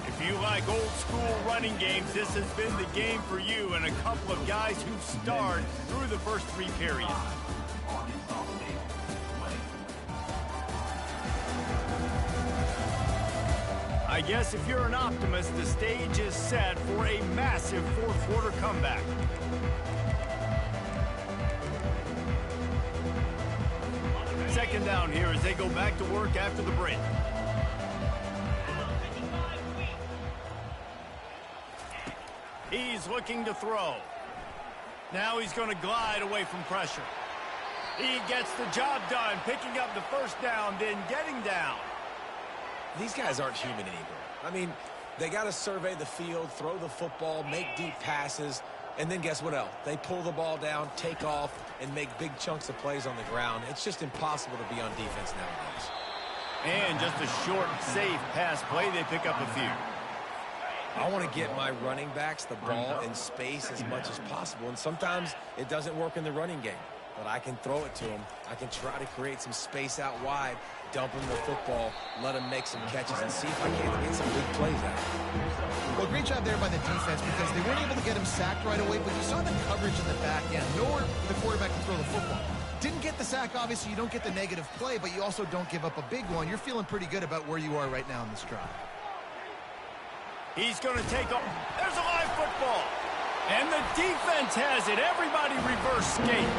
If you like old school running games, this has been the game for you, and a couple of guys who starred through the first three periods. I guess if you're an optimist, the stage is set for a massive fourth quarter comeback. Second down here as they go back to work after the break. He's looking to throw. Now he's going to glide away from pressure. He gets the job done, picking up the first down, then getting down. These guys aren't human anymore. I mean, they got to survey the field, throw the football, make deep passes, and then guess what else? They pull the ball down, take off, and make big chunks of plays on the ground. It's just impossible to be on defense nowadays. And just a short, safe pass play, they pick up a few. I want to get my running backs the ball in space as much as possible, and sometimes it doesn't work in the running game. But I can throw it to them. I can try to create some space out wide, dump them the football, let them make some catches, and see if I can get some big plays out. Well, great job there by the defense because they weren't able to get him sacked right away, but you saw the coverage in the back end. Nowhere for the quarterback to throw the football. Didn't get the sack, obviously. You don't get the negative play, but you also don't give up a big one. You're feeling pretty good about where you are right now in this drive. He's going to take off. There's a live football. And the defense has it. Everybody reverse skate.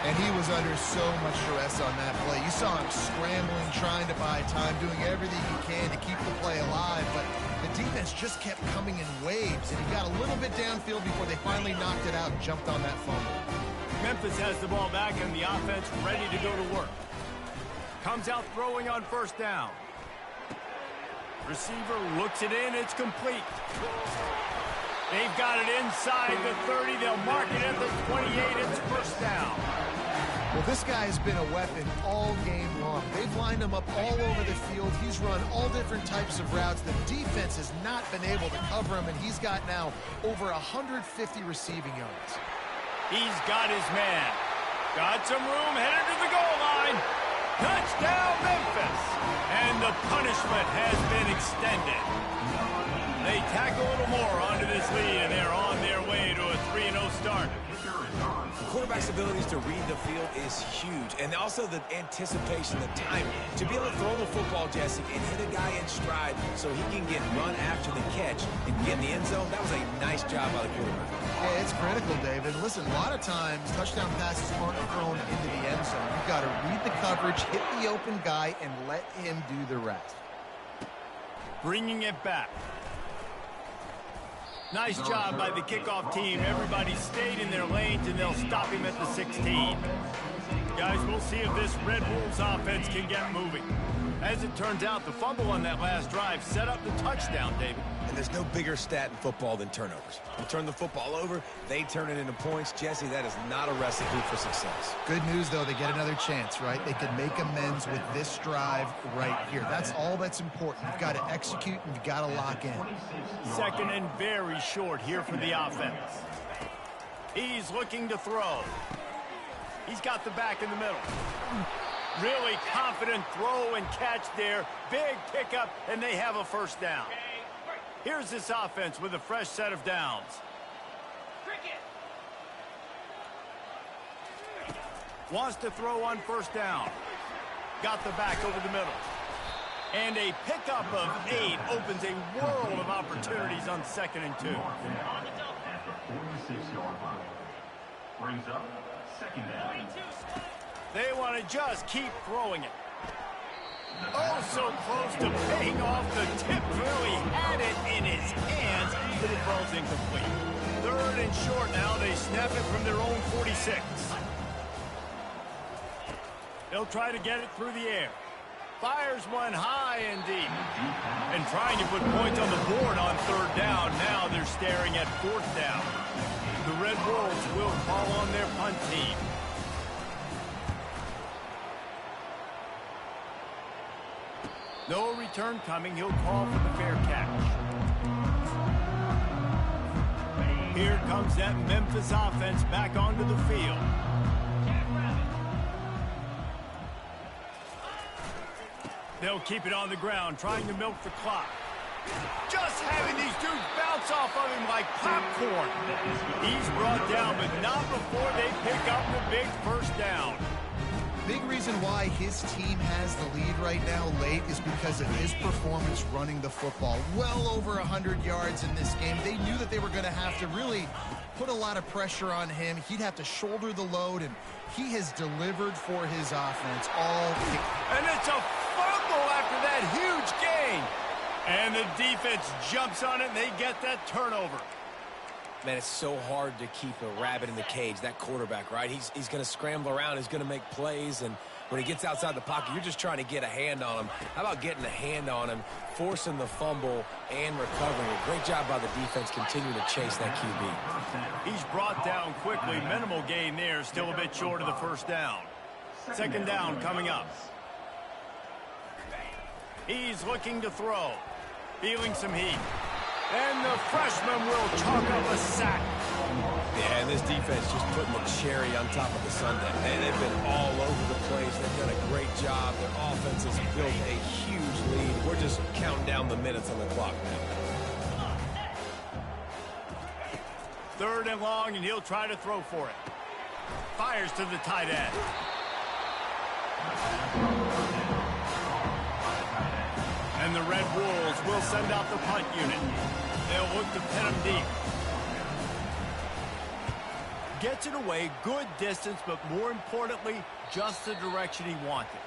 And he was under so much stress on that play. You saw him scrambling, trying to buy time, doing everything he can to keep the play alive. But the defense just kept coming in waves, and he got a little bit downfield before they finally knocked it out and jumped on that fumble. Memphis has the ball back, and the offense ready to go to work. Comes out throwing on first down. Receiver looks it in. It's complete. They've got it inside the 30. They'll mark it at the 28. It's first down. Well, this guy has been a weapon all game long. They've lined him up all over the field. He's run all different types of routes. The defense has not been able to cover him, and he's got now over 150 receiving yards. He's got his man. Got some room, headed to the goal line. Touchdown, Memphis. And the punishment has been extended. They tack a little more onto this lead, and they're on their way to a 3-0 start. The quarterback's abilities to read the field is huge, and also the anticipation, the timing. To be able to throw the football, Jesse, and hit a guy in stride so he can get run after the catch and get in the end zone, that was a nice job by the quarterback. Yeah, it's critical, David. Listen, a lot of times touchdown passes aren't thrown into the end zone. You've got to read the coverage, hit the open guy, and let him do the rest. Bringing it back. Nice job by the kickoff team. Everybody stayed in their lanes, and they'll stop him at the 16. Guys, we'll see if this Red Wolves offense can get moving. As it turns out, the fumble on that last drive set up the touchdown, David. And there's no bigger stat in football than turnovers. You turn the football over, they turn it into points. Jesse, that is not a recipe for success. Good news, though, they get another chance, right? They can make amends with this drive right here. That's all that's important. You've got to execute, and you've got to lock in. Second and very short here for the offense. He's looking to throw. He's got the back in the middle. Really confident throw and catch there. Big pickup, and they have a first down. Here's this offense with a fresh set of downs. Wants to throw on first down. Got the back over the middle. And a pickup of 8 opens a world of opportunities on 2nd and 2. Brings up second down. They want to just keep throwing it. Oh, so close to paying off. The tip really had it in his hands, but it falls incomplete. 3rd and short now. They snap it from their own 46. They'll try to get it through the air. Fires one high and deep. And trying to put points on the board on 3rd down. Now they're staring at 4th down. The Red Wolves will call on their punt team. No return coming. He'll call for the fair catch. Here comes that Memphis offense back onto the field. They'll keep it on the ground, trying to milk the clock. Just having these dudes bounce off of him like popcorn. He's brought down, but not before they pick up the big first down. Big reason why his team has the lead right now late is because of his performance running the football. Well over 100 yards in this game. They knew that they were going to have to really put a lot of pressure on him. He'd have to shoulder the load, and he has delivered for his offense all game. And it's a fumble after that huge gain. And the defense jumps on it, and they get that turnover. Man, it's so hard to keep a rabbit in the cage, that quarterback, right? He's going to scramble around. He's going to make plays, and when he gets outside the pocket, you're just trying to get a hand on him. How about getting a hand on him, forcing the fumble, and recovering it? Great job by the defense continuing to chase that QB. He's brought down quickly. Minimal gain there, still a bit short of the first down. Second down coming up. He's looking to throw. Feeling some heat. And the freshman will chalk up a sack. Yeah, and this defense just putting the cherry on top of the sundae. And they've been all over the place. They've done a great job. Their offense has built a huge lead. We're just counting down the minutes on the clock now. Third and long, and he'll try to throw for it. Fires to the tight end. And the Red Wolves will send out the punt unit. They'll look to pin him deep. Gets it away, good distance, but more importantly, just the direction he wanted.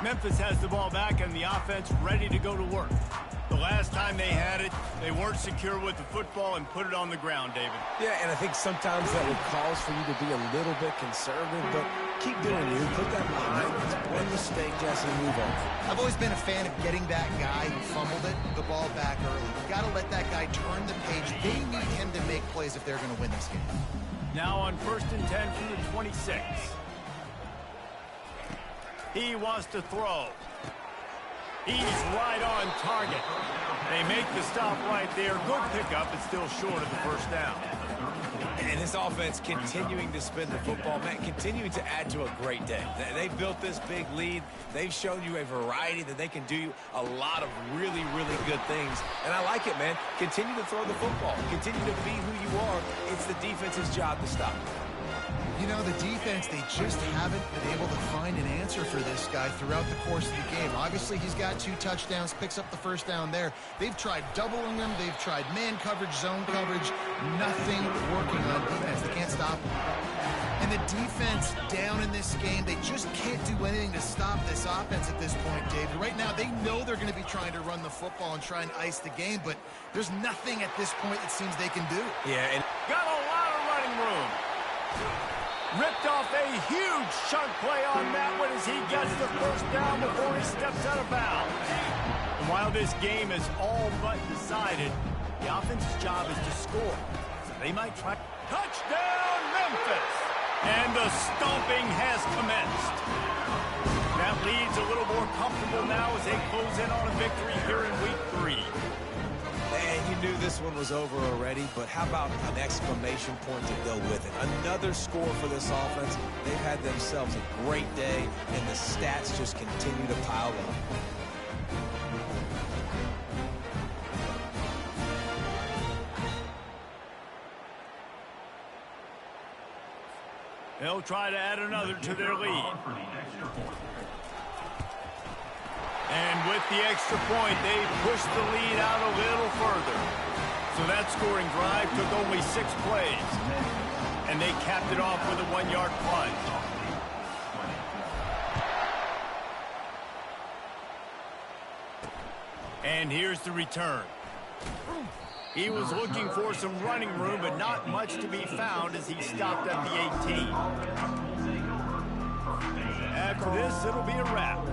Memphis has the ball back and the offense ready to go to work. The last time they had it, they weren't secure with the football and put it on the ground, David. Yeah, and I think sometimes that would cause for you to be a little bit conservative, but keep doing you. Put that behind. It's one mistake, Jesse, move on. I've always been a fan of getting that guy who fumbled the ball back early. You got to let that guy turn the page. They need him to make plays if they're going to win this game. Now on 1st and 10 from the 26. He wants to throw. He's right on target. They make the stop right there. Good pickup, but still short of the first down. And this offense continuing to spin the football, man, continuing to add to a great day. They built this big lead. They've shown you a variety that they can do a lot of really, really good things. And I like it, man. Continue to throw the football. Continue to be who you are. It's the defense's job to stop. You know, the defense, they just haven't been able to find an answer for this guy throughout the course of the game. Obviously, he's got 2 touchdowns, picks up the first down there. They've tried doubling him. They've tried man coverage, zone coverage. Nothing working on defense. They can't stop him. And the defense down in this game, they just can't do anything to stop this offense at this point, David. Right now, they know they're going to be trying to run the football and try and ice the game, but there's nothing at this point it seems they can do. Yeah, and got a lot of running room. Ripped off a huge chunk play on that one as he gets the first down before he steps out of bounds. And while this game is all but decided, the offense's job is to score. So they might try. Touchdown, Memphis! And the stomping has commenced. That lead's a little more comfortable now as they close in on a victory here in week 3. And you knew this one was over already, but how about an exclamation point to go with it? Another score for this offense. They've had themselves a great day, and the stats just continue to pile up. They'll try to add another to their lead. And with the extra point, they pushed the lead out a little further. So that scoring drive took only 6 plays. And they capped it off with a 1-yard plunge. And here's the return. He was looking for some running room, but not much to be found as he stopped at the 18. After this, it'll be a wrap.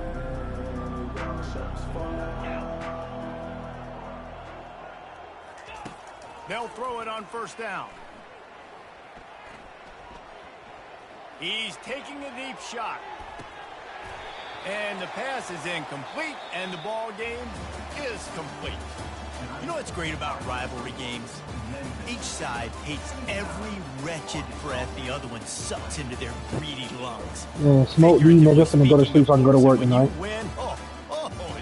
They'll throw it on first down. He's taking a deep shot. And the pass is incomplete, and the ball game is complete. You know what's great about rivalry games? Each side hates every wretched breath the other one sucks into their greedy lungs. Yeah, smoke me, nigga, finna go to sleep so I can go to work tonight. Win, is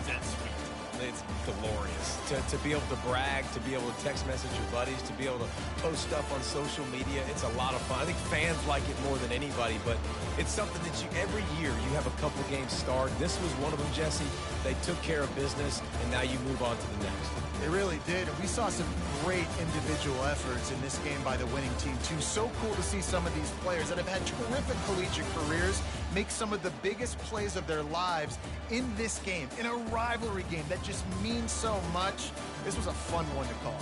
that sweet? It's glorious to be able to brag, to be able to text message your buddies, to be able to post stuff on social media. It's a lot of fun. I think fans like it more than anybody, but it's something that every year you have a couple games start. This was one of them, Jesse. They took care of business, and now you move on to the next. They really did, and we saw some great individual efforts in this game by the winning team, too. So cool to see some of these players that have had terrific collegiate careers make some of the biggest plays of their lives in this game, in a rivalry game that just means so much. This was a fun one to call.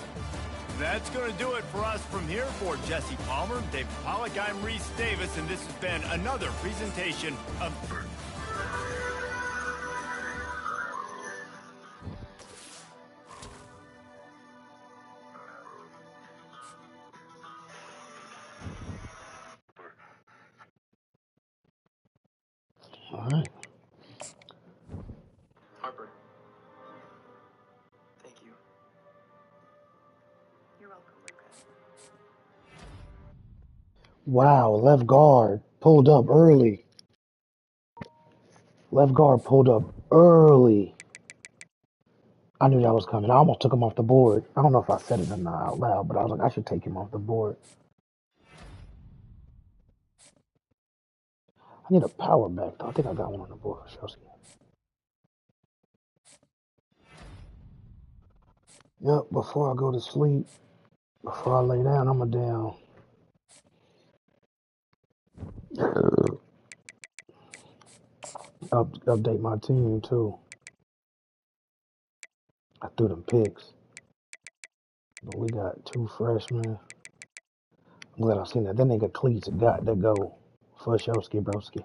That's going to do it for us from here. For Jesse Palmer, David Pollack, I'm Reese Davis, and this has been another presentation of... All right. Harper. Thank you. You're welcome, Lucas. Wow, left guard pulled up early. Left guard pulled up early. I knew that was coming. I almost took him off the board. I don't know if I said it or not out loud, but I was like, I should take him off the board. I need a power back, though. I think I got one on the board for Chelsea. Yep, before I go to sleep, before I lay down, I'm down. Update my team, too. I threw them picks. But we got 2 freshmen. I'm glad I've seen that. That nigga Cleats got to go for Showski Broski.